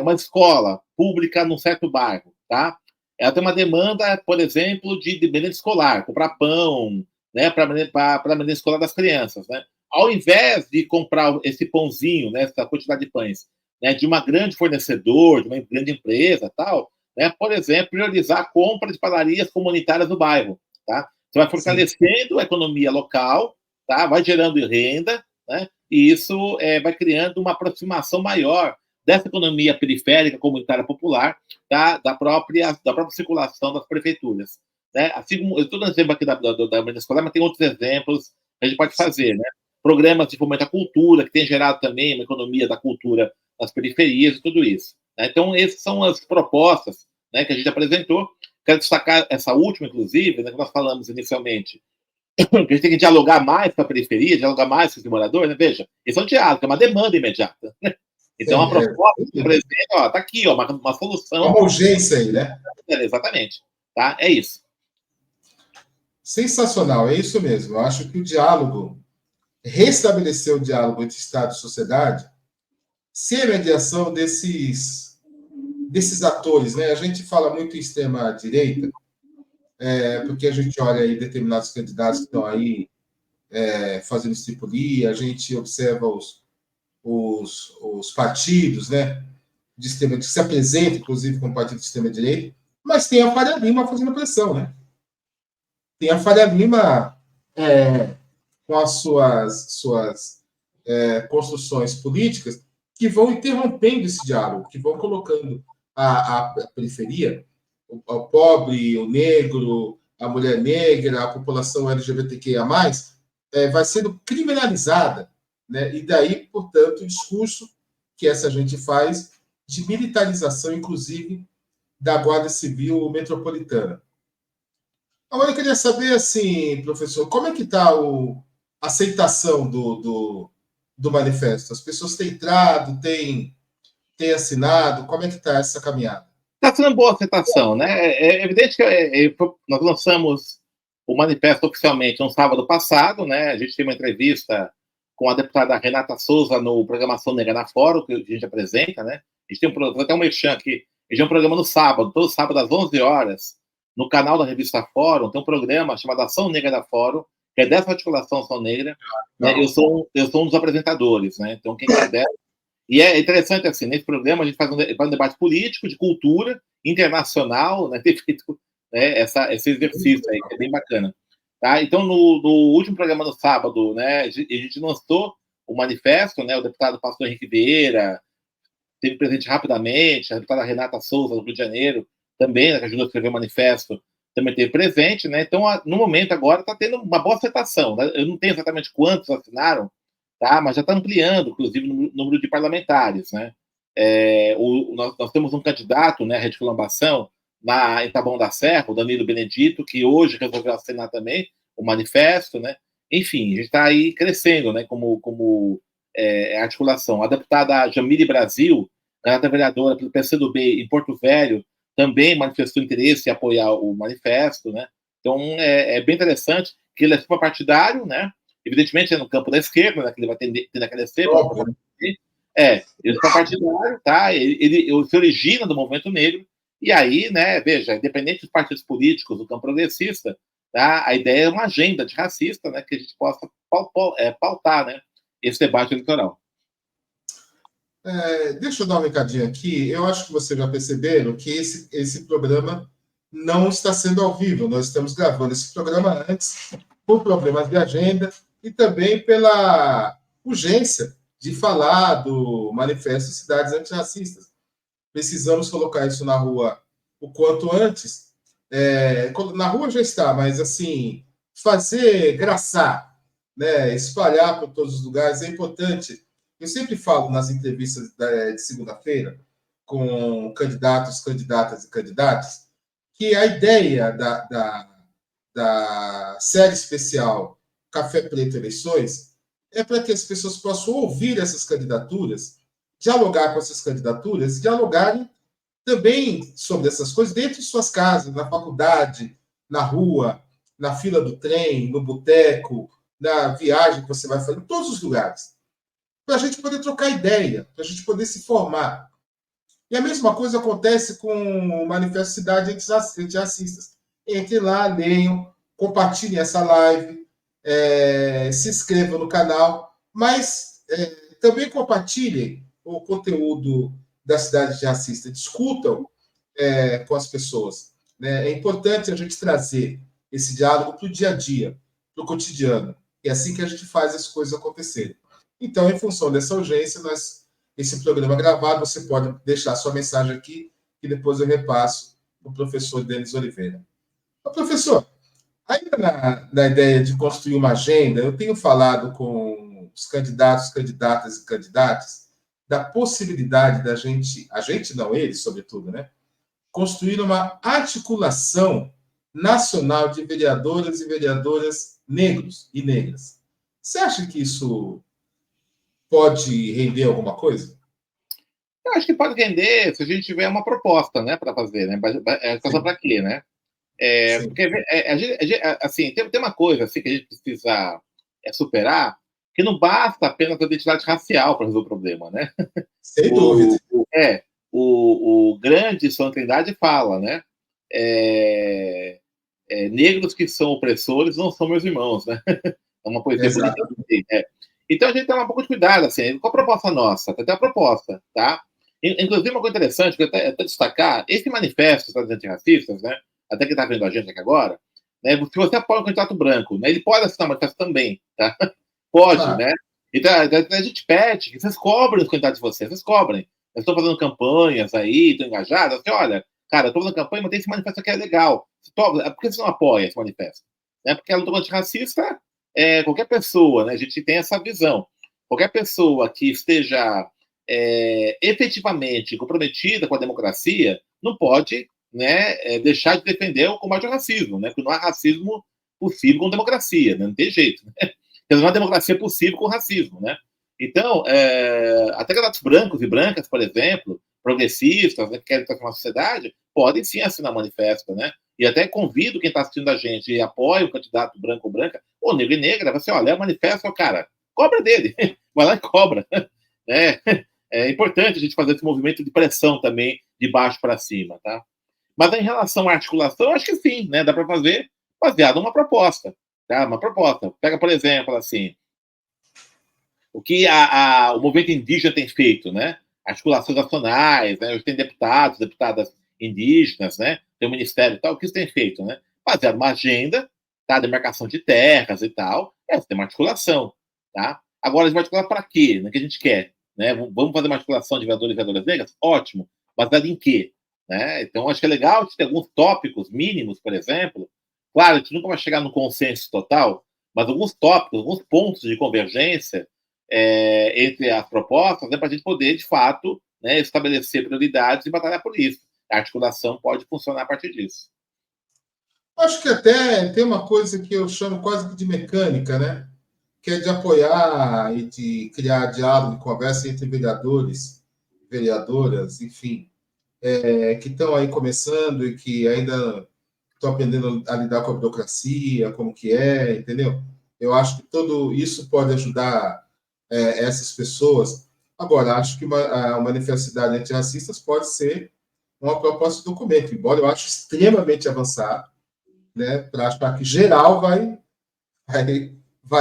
uma escola pública num certo bairro, tá? Ela tem uma demanda, por exemplo, de merenda escolar, comprar pão, né, para a merenda escolar das crianças. Né? Ao invés de comprar esse pãozinho, né, essa quantidade de pães, né, de uma grande fornecedor, de uma grande empresa, tal, né, por exemplo, priorizar a compra de padarias comunitárias no bairro. Tá? Você vai fortalecendo Sim. a economia local, tá? Vai gerando renda, né? E isso vai criando uma aproximação maior dessa economia periférica, comunitária, popular, da própria circulação das prefeituras. Né? Assim, eu estou dando exemplo aqui da merenda escolar, mas tem outros exemplos que a gente pode fazer. Né? Programas de fomento à cultura, que tem gerado também uma economia da cultura nas periferias e tudo isso. Né? Então, essas são as propostas, né, que a gente apresentou. Quero destacar essa última, inclusive, né, que nós falamos inicialmente, que a gente tem que dialogar mais com a periferia, dialogar mais com os moradores. Né? Veja, esse é um diálogo, é uma demanda imediata. Né? Então, a proposta que apresenta, está aqui, ó, uma solução. Uma urgência aí, né? Exatamente. Tá? É isso. Sensacional, é isso mesmo. Eu acho que o diálogo, restabelecer o diálogo entre Estado e sociedade, sem a mediação desses atores, né? A gente fala muito em extrema-direita, porque a gente olha aí determinados candidatos que estão aí fazendo estripulia, a gente observa os partidos, né? De extrema, que se apresenta, inclusive, como partido de extrema-direita, mas tem a Faria Lima fazendo pressão, né? Tem a Faria Lima com as suas construções políticas que vão interrompendo esse diálogo, que vão colocando a periferia, o pobre, o negro, a mulher negra, a população LGBTQIA+, vai sendo criminalizada, né? E daí, portanto, o discurso que essa gente faz de militarização, inclusive, da Guarda Civil Metropolitana. Agora, eu queria saber, assim, professor, como é que está a aceitação do manifesto? As pessoas têm entrado, têm assinado? Como é que está essa caminhada? Está sendo boa aceitação, né? É evidente que nós lançamos o manifesto oficialmente no sábado passado, né? A gente teve uma entrevista com a deputada Renata Souza no Programação Negra na Fórum, que a gente apresenta, né? A gente tem vou até um merchan aqui. A gente tem um programa no sábado, todo sábado às 11 horas, no canal da revista Fórum, tem um programa chamado Ação Negra da Fórum, que é dessa articulação Ação Negra. Né? Eu sou um dos apresentadores, né? Então, quem quiser. E é interessante, assim, nesse programa a gente faz um debate político, de cultura, internacional, né? Ter feito esse exercício aí, que é bem bacana. Tá? Então, no último programa no sábado, né, a gente lançou o manifesto, né? O deputado pastor Henrique Vieira teve presente rapidamente, a deputada Renata Souza, do Rio de Janeiro, também, né, que ajudou a escrever o manifesto, também teve presente, né? Então, no momento agora, está tendo uma boa aceitação. Né? Eu não tenho exatamente quantos assinaram, tá? Mas já está ampliando, inclusive, o número de parlamentares. Né? Nós temos um candidato, né, Rede Quilombação, em Taboão da Serra, o Danilo Benedito, que hoje resolveu assinar também o manifesto. Né? Enfim, a gente está aí crescendo, né, como articulação. A deputada Jamile Brasil, candidata vereadora pelo PCdoB em Porto Velho, também manifestou interesse em apoiar o manifesto, né? Então, é bem interessante que ele é superpartidário, né? Evidentemente, é no campo da esquerda, né, que ele vai tender a crescer. Ele é superpartidário, tá? Ele se origina do movimento negro, e aí, né, veja, independente dos partidos políticos, do campo progressista, tá? A ideia é uma agenda antirracista, né, que a gente possa pautar, né, esse debate eleitoral. Deixa eu dar um recadinho aqui. Eu acho que vocês já perceberam que esse programa não está sendo ao vivo. Nós estamos gravando esse programa antes, por problemas de agenda e também pela urgência de falar do Manifesto Cidades Antirracistas. Precisamos colocar isso na rua o quanto antes. Na rua já está, mas assim, fazer graçar, né, espalhar por todos os lugares é importante. Eu sempre falo nas entrevistas de segunda-feira com candidatos, candidatas e candidatos que a ideia da série especial Café Preto Eleições é para que as pessoas possam ouvir essas candidaturas, dialogar com essas candidaturas, dialogarem também sobre essas coisas dentro de suas casas, na faculdade, na rua, na fila do trem, no boteco, na viagem que você vai fazer, em todos os lugares. Para a gente poder trocar ideia, para a gente poder se formar. E a mesma coisa acontece com o Manifesto Cidade Antirracistas. Entrem lá, leiam, compartilhem essa live, se inscrevam no canal, mas também compartilhem o conteúdo da Cidade Antirracista, discutam com as pessoas. Né? É importante a gente trazer esse diálogo para o dia a dia, para o cotidiano. É assim que a gente faz as coisas acontecerem. Então, em função dessa urgência, esse programa gravado, você pode deixar sua mensagem aqui, que depois eu repasso para o professor Denis Oliveira. Professor, ainda na ideia de construir uma agenda, eu tenho falado com os candidatos, candidatas e candidatas da possibilidade da gente, a gente não, eles, sobretudo, né, construir uma articulação nacional de vereadoras e vereadoras negros e negras. Você acha que isso pode render alguma coisa? Eu acho que pode render se a gente tiver uma proposta, né, para fazer, né? Coisa para quê, né? Porque assim, tem uma coisa assim, que a gente precisa superar, que não basta apenas a identidade racial para resolver o problema, né? Sem dúvida. O grande São Trindade fala, né? Negros que são opressores não são meus irmãos, né? É uma poesia bonita. Então a gente tem um pouco de cuidado, assim, com a proposta nossa, até a proposta, tá? Inclusive, uma coisa interessante, que eu até destacar, esse manifesto dos antirracistas, né? Até que está vendo a gente aqui agora, né? Se você apoia um candidato branco, né, ele pode assinar o manifesto também, tá? Pode, né? Então, a gente pede que vocês cobrem os candidatos de vocês, vocês cobrem. Eles estão fazendo campanhas aí, estão engajados, assim, olha, cara, eu estou fazendo campanha, mas tem esse manifesto aqui, é legal. Por que você não apoia esse manifesto? Porque a luta antirracista qualquer pessoa, né? A gente tem essa visão. Qualquer pessoa que esteja efetivamente comprometida com a democracia não pode, né, deixar de defender o combate ao racismo, né? Porque não há racismo possível com democracia, né? Não tem jeito. Né? Não há democracia possível com racismo, né? Então, até candidatos brancos e brancas, por exemplo, progressistas, né, que querem transformar a sociedade, podem sim assinar manifesto, né? E até convido quem está assistindo a gente e apoia o candidato branco ou branca, ou negro e negra, você olha, o manifesto, cara, cobra dele, vai lá e cobra. Né? É importante a gente fazer esse movimento de pressão também, de baixo para cima, tá? Mas em relação à articulação, acho que sim, né? Dá para fazer baseado numa proposta, tá? Uma proposta. Pega, por exemplo, assim, o que o movimento indígena tem feito, né? Articulações nacionais, né? Tem deputadas indígenas, né? Tem o ministério e tal, o que isso tem feito, né? Baseado numa agenda, tá? Demarcação de terras e tal, você tem uma articulação, tá? Agora, a gente vai articular para quê? No que a gente quer, né? Vamos fazer uma articulação de vereadores e vereadoras negras? Ótimo. Baseado em quê? Né? Então, acho que é legal ter alguns tópicos mínimos, por exemplo. Claro, a gente nunca vai chegar no consenso total, mas alguns tópicos, alguns pontos de convergência entre as propostas, né, para a gente poder, de fato, né, estabelecer prioridades e batalhar por isso. A articulação pode funcionar a partir disso. Acho que até tem uma coisa que eu chamo quase que de mecânica, né? Que é de apoiar e de criar diálogo e conversa entre vereadores, vereadoras, enfim, que estão aí começando e que ainda estão aprendendo a lidar com a burocracia, como que é, entendeu? Eu acho que tudo isso pode ajudar essas pessoas. Agora, acho que uma universidade antirracista pode ser uma proposta de documento, embora eu acho extremamente avançado, né, para achar que geral vai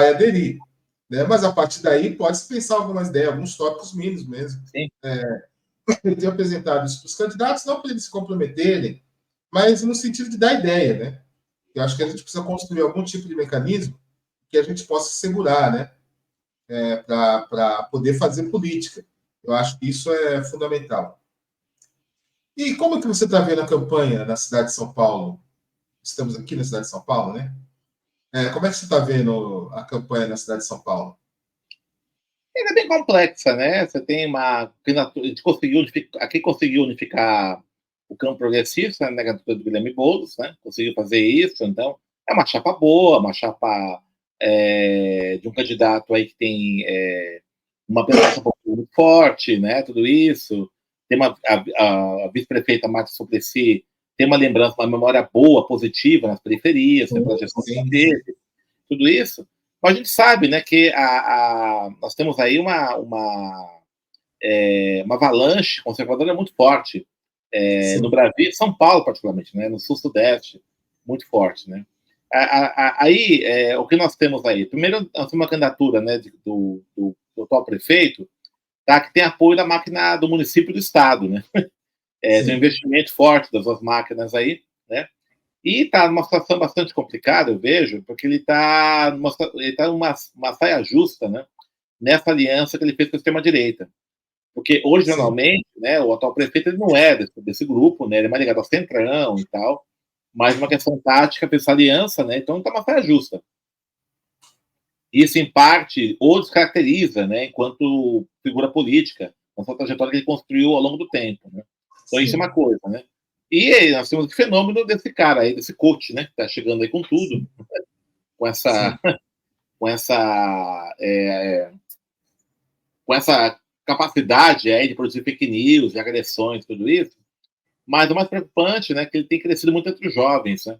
aderir. Né? Mas a partir daí pode-se pensar algumas ideias, alguns tópicos mínimos mesmo. Sim. Eu tenho apresentado isso para os candidatos, não para eles se comprometerem, mas no sentido de dar ideia, né? Eu acho que a gente precisa construir algum tipo de mecanismo que a gente possa segurar, né? Para poder fazer política. Eu acho que isso é fundamental. E como é que você está vendo a campanha na cidade de São Paulo? Estamos aqui na cidade de São Paulo, né? Como é que você está vendo a campanha na cidade de São Paulo? Ela é bem complexa, né? Você tem uma. A gente conseguiu unificar, aqui conseguiu unificar o campo progressista, né, do Guilherme Boulos, né? Conseguiu fazer isso, então é uma chapa boa, uma chapa de um candidato aí que tem uma presença popular muito forte, né? Tudo isso. Tem a vice-prefeita Marta Suplicy tem uma lembrança, uma memória boa, positiva nas periferias, pela gestão que ela teve, tudo isso. Mas a gente sabe, né, que nós temos aí uma avalanche conservadora muito forte no Brasil e São Paulo, particularmente, né, no sul-sudeste, muito forte, né. Aí, o que nós temos aí? Primeiro, nós temos uma candidatura, né, do atual prefeito, tá, que tem apoio da máquina do município e do estado, né. Tem um investimento forte das duas máquinas aí, né. E está numa situação bastante complicada, eu vejo, porque ele está numa saia justa, né, nessa aliança que ele fez com a extrema-direita. Porque, originalmente, né, o atual prefeito ele não é desse grupo, né, ele é mais ligado ao centrão e tal, mas uma questão tática fez essa aliança, né, então está uma saia justa. Isso, em parte, o descaracteriza, né, enquanto figura política, com sua trajetória que ele construiu ao longo do tempo. Né? Então, isso é uma coisa. Né? E nós temos o fenômeno desse cara aí, desse coach, né, que está chegando aí com tudo, com essa, com essa, com essa capacidade aí de produzir fake news, de agressões, tudo isso. Mas o mais preocupante, né, é que ele tem crescido muito entre os jovens, né?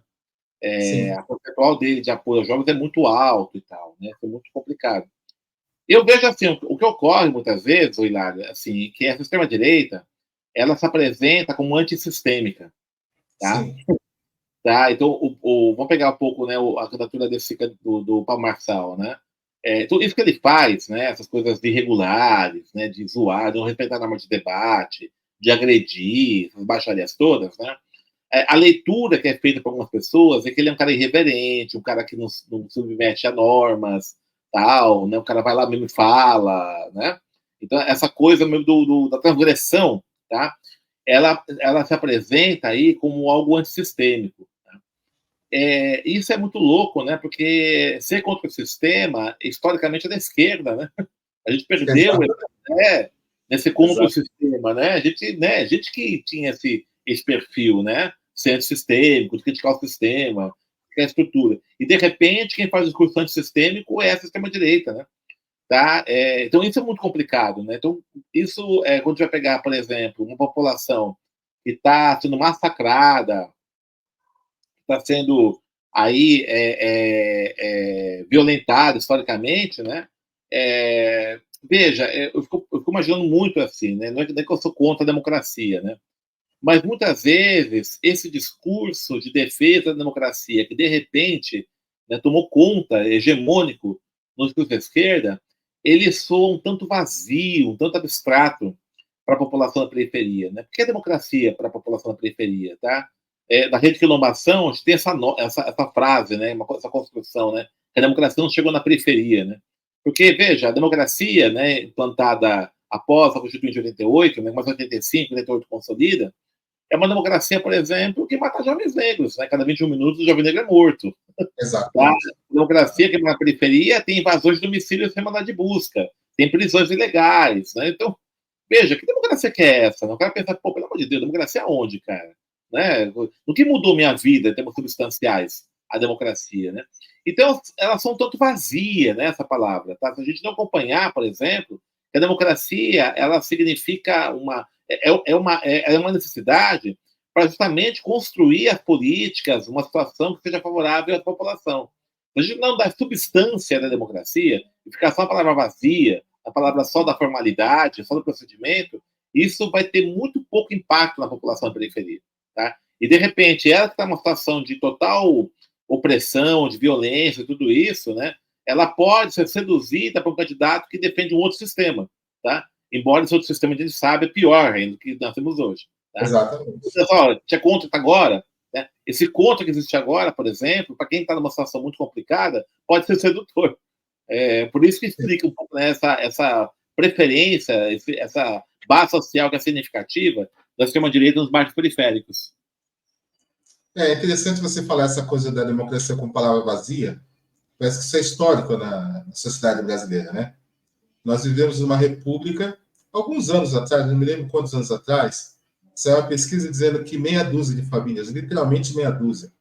A percentual dele de apoio aos jovens é muito alto e tal, né? É muito complicado. Eu vejo assim, o que ocorre muitas vezes, Hilário, assim, que essa extrema-direita, ela se apresenta como antissistêmica, tá? Tá? Então, vamos pegar um pouco, né, a candidatura do Paulo Marçal, né? Tudo isso que ele faz, né, essas coisas irregulares, né, de zoar, de não respeitar a norma de debate, de agredir, essas baixarias todas, né? A leitura que é feita por algumas pessoas é que ele é um cara irreverente, um cara que não submete a normas, tal, né? O cara vai lá mesmo e fala, né? Então, essa coisa mesmo da transgressão, tá? Ela se apresenta aí como algo antissistêmico. Tá? Isso é muito louco, né? Porque ser contra o sistema, historicamente, é da esquerda, né? A gente perdeu nesse contra o sistema, né? A gente que tinha esse perfil, né? Ser antissistêmico, de criticar o sistema, criticar a estrutura. E, de repente, quem faz o discurso antissistêmico é a extrema-direita, né? Tá? Então, isso é muito complicado, né? Então, isso, quando a gente vai pegar, por exemplo, uma população que está sendo massacrada, está sendo aí violentada historicamente, né? Veja, eu fico imaginando muito assim, né? Não é que eu sou contra a democracia, né? Mas muitas vezes esse discurso de defesa da democracia, que de repente, né, tomou conta, hegemônico no discurso da esquerda, ele soa um tanto vazio, um tanto abstrato para a população da periferia. Né? Por que a democracia para a população da periferia? Tá? Da rede de quilombação, a gente tem essa frase, né, essa construção, né, que a democracia não chegou na periferia. Né? Porque, veja, a democracia, né, implantada após a Constituição de 88, né, mas 85, 88 consolida, é uma democracia, por exemplo, que mata jovens negros. Né? Cada 21 minutos o jovem negro é morto. Exato. Tá? A democracia que na periferia tem invasões de domicílio sem mandado de busca, tem prisões ilegais. Né? Então, veja, que democracia que é essa? O cara pensa, pô, pelo amor de Deus, democracia aonde, cara? Né? O que mudou minha vida em termos substanciais? A democracia, né? Então, elas são um tanto vazias, né, essa palavra. Tá? Se a gente não acompanhar, por exemplo, que a democracia, ela significa é uma necessidade para justamente construir as políticas, uma situação que seja favorável à população. A gente não dá substância da democracia e ficar só a palavra vazia, a palavra só da formalidade, só do procedimento, isso vai ter muito pouco impacto na população da periferia. Tá? E, de repente, ela que está numa situação de total opressão, de violência, tudo isso, né, ela pode ser seduzida por um candidato que defende um outro sistema. Tá? Embora esse outro sistema, a gente sabe, é pior ainda do que nós temos hoje. Tá? Exatamente. Então, tinha contra agora, né? Esse contra que existe agora, por exemplo, para quem está numa situação muito complicada, pode ser sedutor. Por isso que explica um pouco, né, essa preferência, essa base social que é significativa da extrema-direita nos bairros periféricos. É interessante você falar essa coisa da democracia com palavra vazia. Parece que isso é histórico na sociedade brasileira, né? Nós vivemos numa república, alguns anos atrás, não me lembro quantos anos atrás, saiu uma pesquisa dizendo que meia dúzia de famílias, literalmente meia dúzia,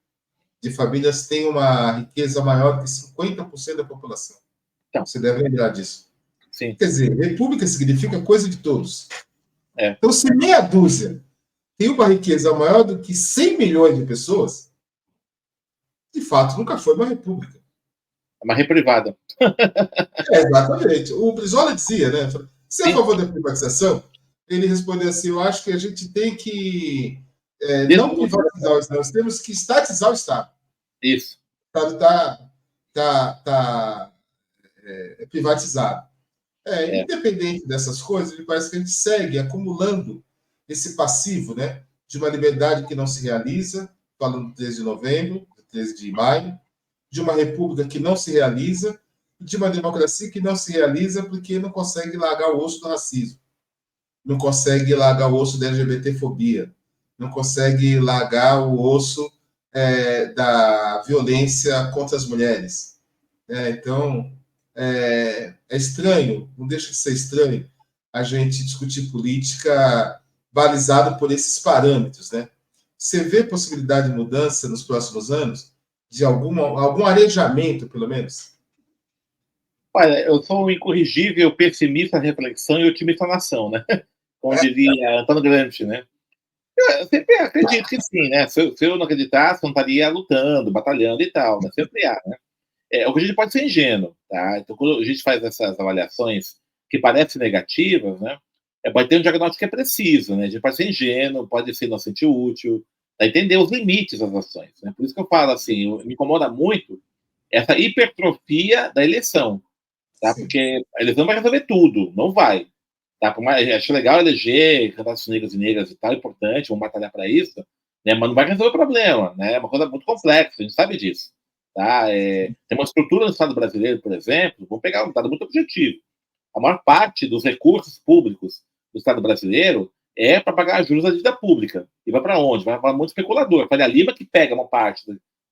de famílias têm uma riqueza maior que 50% da população. Então, você deve lembrar disso. Sim. Quer dizer, república significa coisa de todos. É. Então, se meia dúzia tem uma riqueza maior do que 100 milhões de pessoas, de fato, nunca foi uma república. É uma reprivada. Exatamente. O Brizola dizia, né? Você é a favor da privatização? Ele respondeu assim: eu acho que a gente tem que não privatizar o Estado, nós temos que estatizar o Estado. Isso. O Estado está privatizado. Independente dessas coisas, me parece que a gente segue acumulando esse passivo, né, de uma liberdade que não se realiza, falando do 13 de novembro, 13 de maio, de uma república que não se realiza, de uma democracia que não se realiza porque não consegue largar o osso do racismo, não consegue largar o osso da LGBTfobia, não consegue largar o osso da violência contra as mulheres. Então, é estranho, não deixa de ser estranho a gente discutir política balizado por esses parâmetros, né? Você vê possibilidade de mudança nos próximos anos? De algum arejamento, pelo menos? Olha, eu sou um incorrigível pessimista reflexão e otimista nação, né? Como diria Antônio Gramsci, né? Eu sempre acredito que sim, né? Se eu não acreditasse, não estaria lutando, batalhando e tal, né? Sempre há, né? O que a gente pode ser ingênuo, tá? Então, quando a gente faz essas avaliações que parecem negativas, né? Pode ter um diagnóstico que é preciso, né? A gente pode ser ingênuo, pode ser inocente útil, tá? Entender os limites das ações, né? Por isso que eu falo assim, me incomoda muito essa hipertrofia da eleição, tá? Sim. Porque a eleição vai resolver tudo, não vai. Tá? Acho legal eleger candidatos negros e negras e tal, importante, vamos batalhar para isso, né? Mas não vai resolver o problema, né? É uma coisa muito complexa, a gente sabe disso. Tá? Tem uma estrutura no Estado brasileiro, por exemplo, vamos pegar um dado muito objetivo. A maior parte dos recursos públicos do Estado brasileiro é para pagar juros da dívida pública. E vai para onde? Vai para muito especulador. Faria Lima que pega uma parte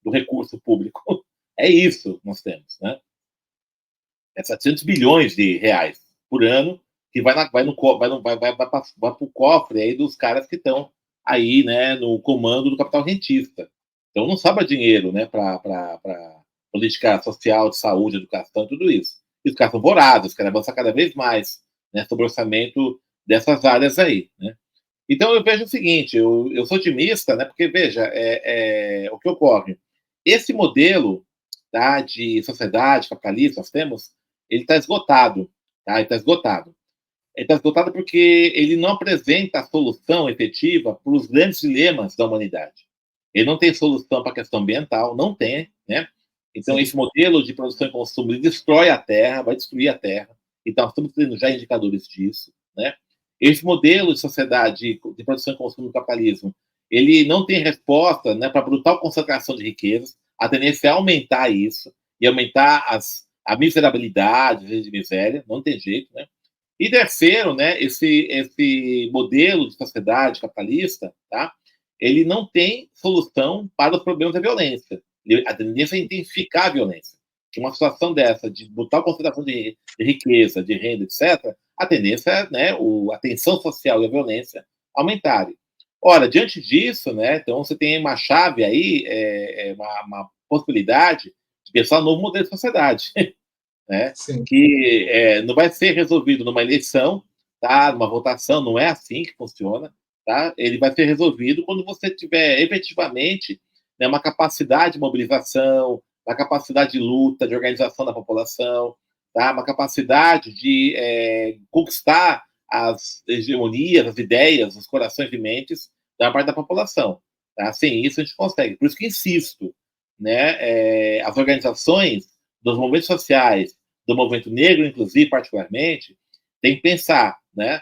do recurso público. É isso que nós temos, né? 700 bilhões de reais por ano que vai para o cofre aí dos caras que estão aí, né, no comando do capital rentista. Então não sobra dinheiro, né, para política social, de saúde, educação e tudo isso. E os caras são vorazes, querem avançar cada vez mais, né, sobre o orçamento dessas áreas aí, né. Então eu vejo o seguinte, eu sou otimista, né, porque veja, o que ocorre. Esse modelo, tá, de sociedade capitalista nós temos, ele está esgotado, tá? Ele está esgotado. Ele está esgotado porque ele não apresenta a solução efetiva para os grandes dilemas da humanidade. Ele não tem solução para a questão ambiental, não tem, né? Então, esse modelo de produção e consumo ele destrói a Terra, vai destruir a Terra. Então, nós estamos tendo já indicadores disso, né? Esse modelo de sociedade de produção e consumo do capitalismo, ele não tem resposta, né, para a brutal concentração de riquezas. A tendência é aumentar isso e aumentar a miserabilidade, de miséria, não tem jeito, né? E terceiro, né, esse modelo de sociedade capitalista, tá? Ele não tem solução para os problemas da violência. A tendência é intensificar a violência. Que uma situação dessa, de brutal concentração de riqueza, de renda, etc., a tendência é, né, a tensão social e a violência aumentarem. Ora, diante disso, né, então você tem uma chave aí, uma possibilidade de pensar um novo modelo de sociedade, né, que não vai ser resolvido numa eleição, tá? Numa votação, não é assim que funciona, tá? Ele vai ser resolvido quando você tiver efetivamente, né, uma capacidade de mobilização, uma capacidade de luta, de organização da população, tá? Uma capacidade de conquistar as hegemonias, as ideias, os corações e mentes da parte da população. Tá? Sem isso a gente consegue. Por isso que insisto, né, as organizações dos movimentos sociais, do movimento negro, inclusive, particularmente, tem que pensar, né,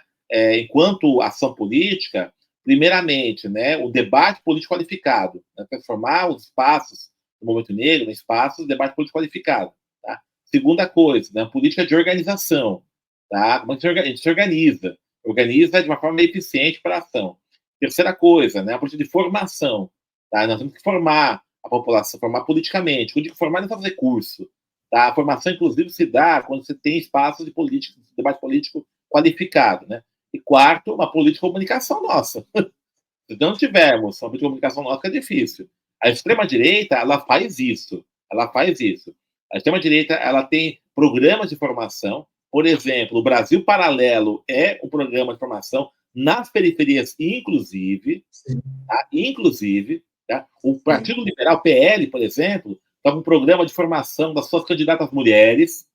enquanto ação política, primeiramente, né, o debate político qualificado, né, transformar os espaços do movimento negro em espaços de debate político qualificado. Tá? Segunda coisa, né, política de organização. Tá? Como a gente se organiza? Organiza de uma forma eficiente para a ação. Terceira coisa, né, a política de formação. Tá? Nós temos que formar a população, formar politicamente. Quando digo formar, não é só fazer curso. Tá? A formação, inclusive, se dá quando você tem espaço de política, de debate político qualificado. Né? E quarto, uma política de comunicação nossa. Se não tivermos uma política de comunicação nossa, é difícil. A extrema-direita, ela faz isso. Ela faz isso. A extrema-direita, ela tem programas de formação. Por exemplo, o Brasil Paralelo é um programa de formação nas periferias, inclusive. Tá? Inclusive, tá? O Partido Liberal, PL, por exemplo, está com um programa de formação das suas candidatas mulheres.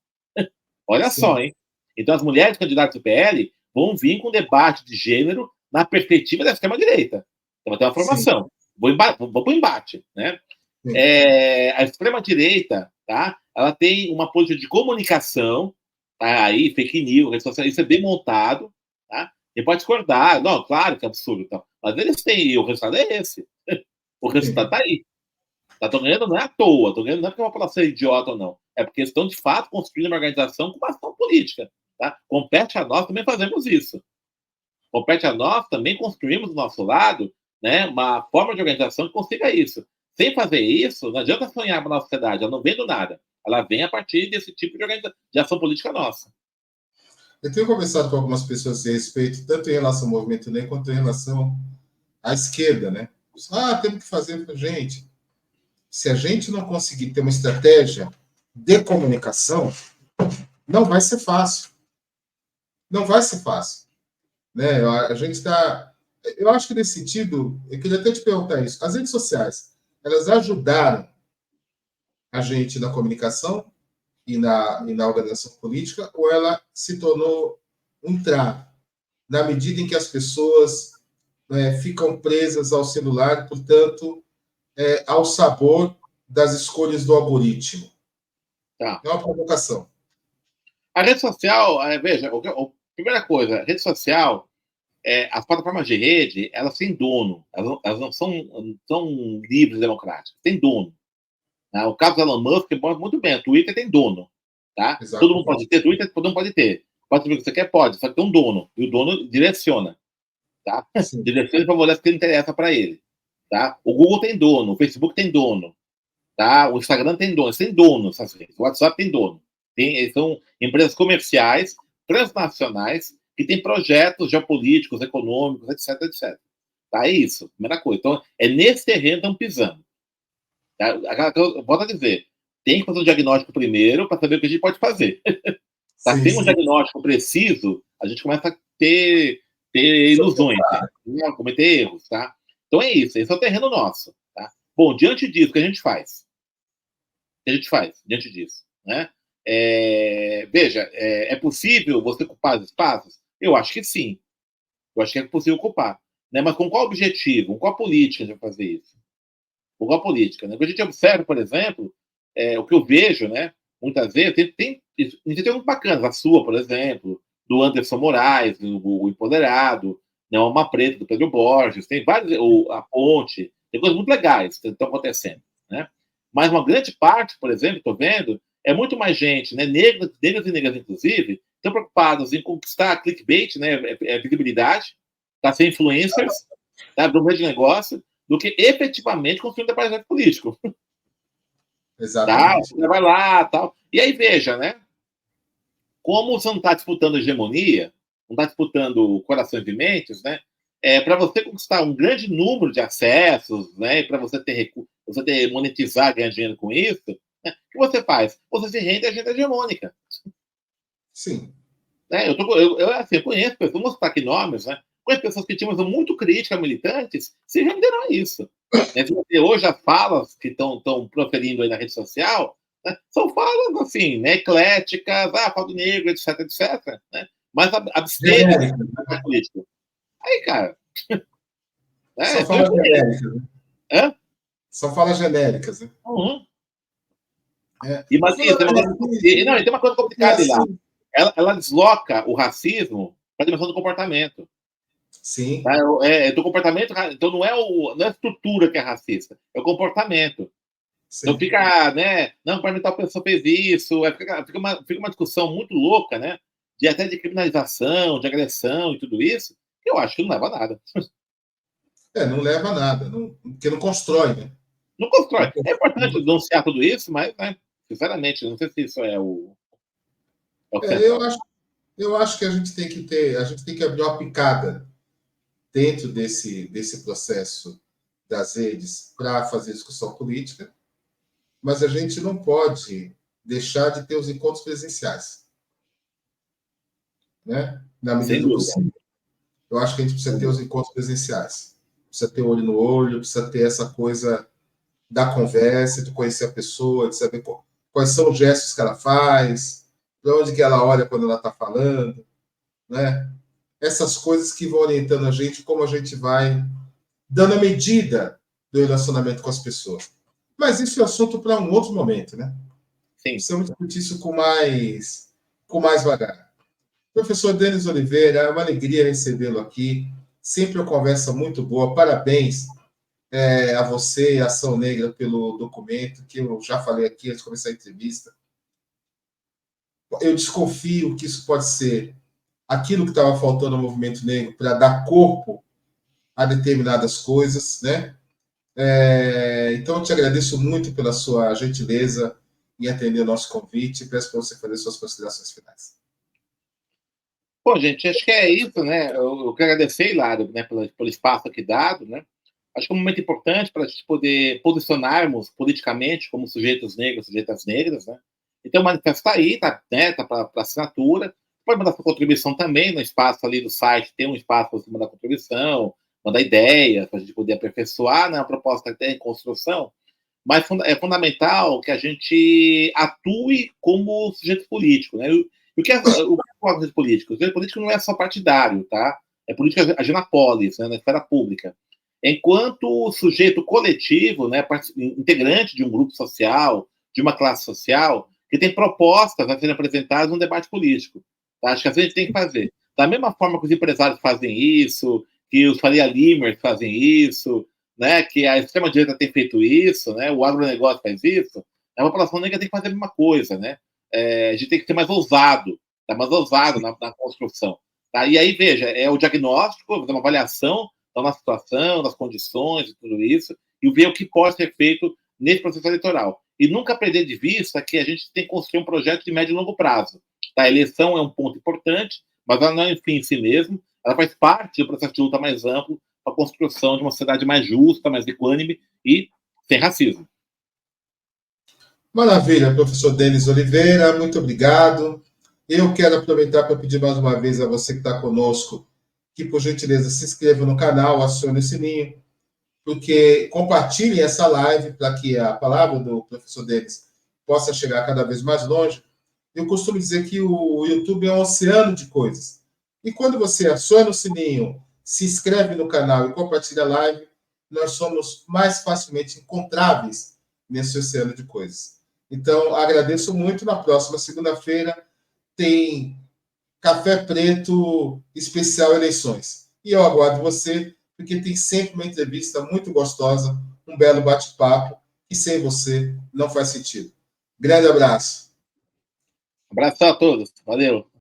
Olha só, hein? Então, as mulheres candidatas do PL vão vir com debate de gênero na perspectiva da extrema-direita. Então, vai ter uma formação. Vou para o embate. Né? A extrema-direita, tá? Ela tem uma política de comunicação, tá? Aí, fake news, rede social, isso é bem montado. Tá? Você pode discordar. Não, claro que é absurdo. Então. Mas eles têm, o resultado é esse. O resultado está aí. Estão ganhando não é à toa, estão ganhando não é porque a população é idiota ou não. É porque eles estão, de fato, construindo uma organização com uma ação política. Tá? Compete a nós também fazemos isso. Compete a nós também construirmos do nosso lado, né, uma forma de organização que consiga isso. Sem fazer isso, não adianta sonhar para a nossa sociedade, ela não vem do nada. Ela vem a partir desse tipo de ação política nossa. Eu tenho conversado com algumas pessoas a respeito, tanto em relação ao movimento negro quanto em relação à esquerda, né? Temos que fazer para gente. Se a gente não conseguir ter uma estratégia de comunicação, não vai ser fácil. Não vai ser fácil. Né? A gente está... Eu acho que nesse sentido, eu queria até te perguntar isso. As redes sociais, elas ajudaram a gente na comunicação e na organização política, ou ela se tornou um trave, na medida em que as pessoas ficam presas ao celular, portanto, ao sabor das escolhas do algoritmo? Tá. É uma provocação. A rede social, veja, primeira coisa, a rede social, as plataformas de rede, elas têm dono, elas não são livres e democráticas, têm dono. Né? O caso do Elon Musk mostra muito bem, o Twitter tem dono. Tá? Todo mundo pode ter Twitter, todo mundo pode ter. Pode saber o que você quer? Pode, só que tem um dono, e o dono direciona. Tá? Direciona e favorece o que interessa para ele. Tá? O Google tem dono, o Facebook tem dono. Tá? O Instagram tem dono, tem dono, o WhatsApp tem dono. São empresas comerciais, transnacionais, que têm projetos geopolíticos, econômicos, etc, etc. Tá? É isso, primeira coisa. Então, é nesse terreno que estão pisando. Tá? Volto a dizer, tem que fazer um diagnóstico primeiro para saber o que a gente pode fazer. Tá? Sem um diagnóstico preciso, a gente começa a ter ilusões, né? Cometer erros. Tá? Então é isso, esse é o terreno nosso. Tá? Bom, diante disso, o que a gente faz? O que a gente faz diante disso? Né? Veja, é possível você ocupar os espaços? Eu acho que sim. Eu acho que é possível ocupar. Né? Mas com qual objetivo? Com qual política a gente vai fazer isso? Com qual política? Né? O que a gente observa, por exemplo, o que eu vejo, né, muitas vezes, tem iniciativas muito bacanas. A sua, por exemplo, do Anderson Moraes, o Empoderado, né, Uma Preta, do Pedro Borges, tem vários, a Ponte, tem coisas muito legais que estão acontecendo. Né? Mas uma grande parte, por exemplo, estou vendo, é muito mais gente, né, negras e negras, inclusive, estão preocupados em conquistar clickbait, né, visibilidade, tá, ser influencers, tá, do meio de negócio, do que efetivamente construir um departamento político. Exatamente. Tá? Você vai lá, tal. E aí, veja, né? Como você não está disputando hegemonia, não está disputando corações e mentes, né? Para você conquistar um grande número de acessos, né? Para você ter monetizar, ganhar dinheiro com isso, né? O que você faz? Você se rende à agenda hegemônica. Sim. né? Assim, eu conheço pessoas, não vou citar aqui nomes, né? Conheço pessoas que tinham muito crítica a militantes se renderam a isso. Né? Hoje as falas que estão proferindo aí na rede social, né, são falas assim, né, ecléticas, fala do negro, etc, etc. Né? Mas abstêmio do político. Aí, cara. Só fala genéricas, né? Hã? Só fala genéricas, né? Uhum. É. E tem uma coisa complicada lá. Ela desloca o racismo para a dimensão do comportamento. Sim. Tá? Do comportamento, então não é a estrutura que é racista, é o comportamento. Sim. Então fica, né? Não, para mim tal pessoa fez isso, fica uma discussão muito louca, né? Até de criminalização, de agressão e tudo isso, que eu acho que não leva a nada. Não leva a nada, porque não constrói, né? Não constrói. É importante denunciar tudo isso, mas, né, sinceramente, não sei se isso é o eu acho que a gente tem que abrir uma picada dentro desse processo das redes para fazer discussão política, mas a gente não pode deixar de ter os encontros presenciais, né? Na medida do possível. Eu acho que a gente precisa ter os encontros presenciais, precisa ter olho no olho, precisa ter essa coisa da conversa, de conhecer a pessoa, de saber quais são os gestos que ela faz, para onde que ela olha quando ela está falando, né? Essas coisas que vão orientando a gente, como a gente vai dando a medida do relacionamento com as pessoas. Mas isso é assunto para um outro momento, né? Sim. Precisamos discutir isso com mais vagar. Professor Denis Oliveira, é uma alegria recebê-lo aqui. Sempre uma conversa muito boa. Parabéns a você e a Ação Negra pelo documento, que eu já falei aqui antes de começar a entrevista. Eu desconfio que isso pode ser aquilo que estava faltando ao movimento negro para dar corpo a determinadas coisas, né? Então, eu te agradeço muito pela sua gentileza em atender o nosso convite e peço para você fazer suas considerações finais. Bom, gente, acho que é isso, né? Eu quero agradecer, Hilário, né, pelo espaço aqui dado, né? Acho que é um momento importante para a gente poder posicionarmos politicamente como sujeitos negros, sujeitas negras, né? Então, o manifesto está aí, né, tá para assinatura. Pode mandar sua contribuição também no espaço ali do site, tem um espaço para você mandar contribuição, mandar ideias, para a gente poder aperfeiçoar, né? A proposta até em construção. Mas é fundamental que a gente atue como sujeito político, né? O que é o sujeito político? O sujeito político não é só partidário, tá? É política agir na polis, né, na esfera pública. Enquanto sujeito coletivo, né, integrante de um grupo social, de uma classe social, que tem propostas a serem apresentadas no debate político. Tá? Acho que a gente tem que fazer. Da mesma forma que os empresários fazem isso, que os Faria Limers fazem isso, né, que a extrema-direita tem feito isso, né, o agronegócio faz isso, a população negra tem que fazer a mesma coisa. Né? A gente tem que ser mais ousado, tá? Mais ousado na construção. Tá? E aí, veja, é o diagnóstico, fazer uma avaliação da situação, das condições e tudo isso, e ver o que pode ser feito nesse processo eleitoral. E nunca perder de vista que a gente tem que construir um projeto de médio e longo prazo. Tá? A eleição é um ponto importante, mas ela não é um fim em si mesmo, ela faz parte do processo de luta mais amplo para a construção de uma sociedade mais justa, mais equânime e sem racismo. Maravilha, professor Denis Oliveira, muito obrigado. Eu quero aproveitar para pedir mais uma vez a você que está conosco que, por gentileza, se inscreva no canal, acione o sininho, porque compartilhem essa live para que a palavra do professor Denis possa chegar cada vez mais longe. Eu costumo dizer que o YouTube é um oceano de coisas. E quando você aciona o sininho, se inscreve no canal e compartilha a live, nós somos mais facilmente encontráveis nesse oceano de coisas. Então, agradeço muito. Na próxima segunda-feira tem Café Preto especial eleições. E eu aguardo você, porque tem sempre uma entrevista muito gostosa, um belo bate-papo, que sem você não faz sentido. Grande abraço. Abraço a todos. Valeu.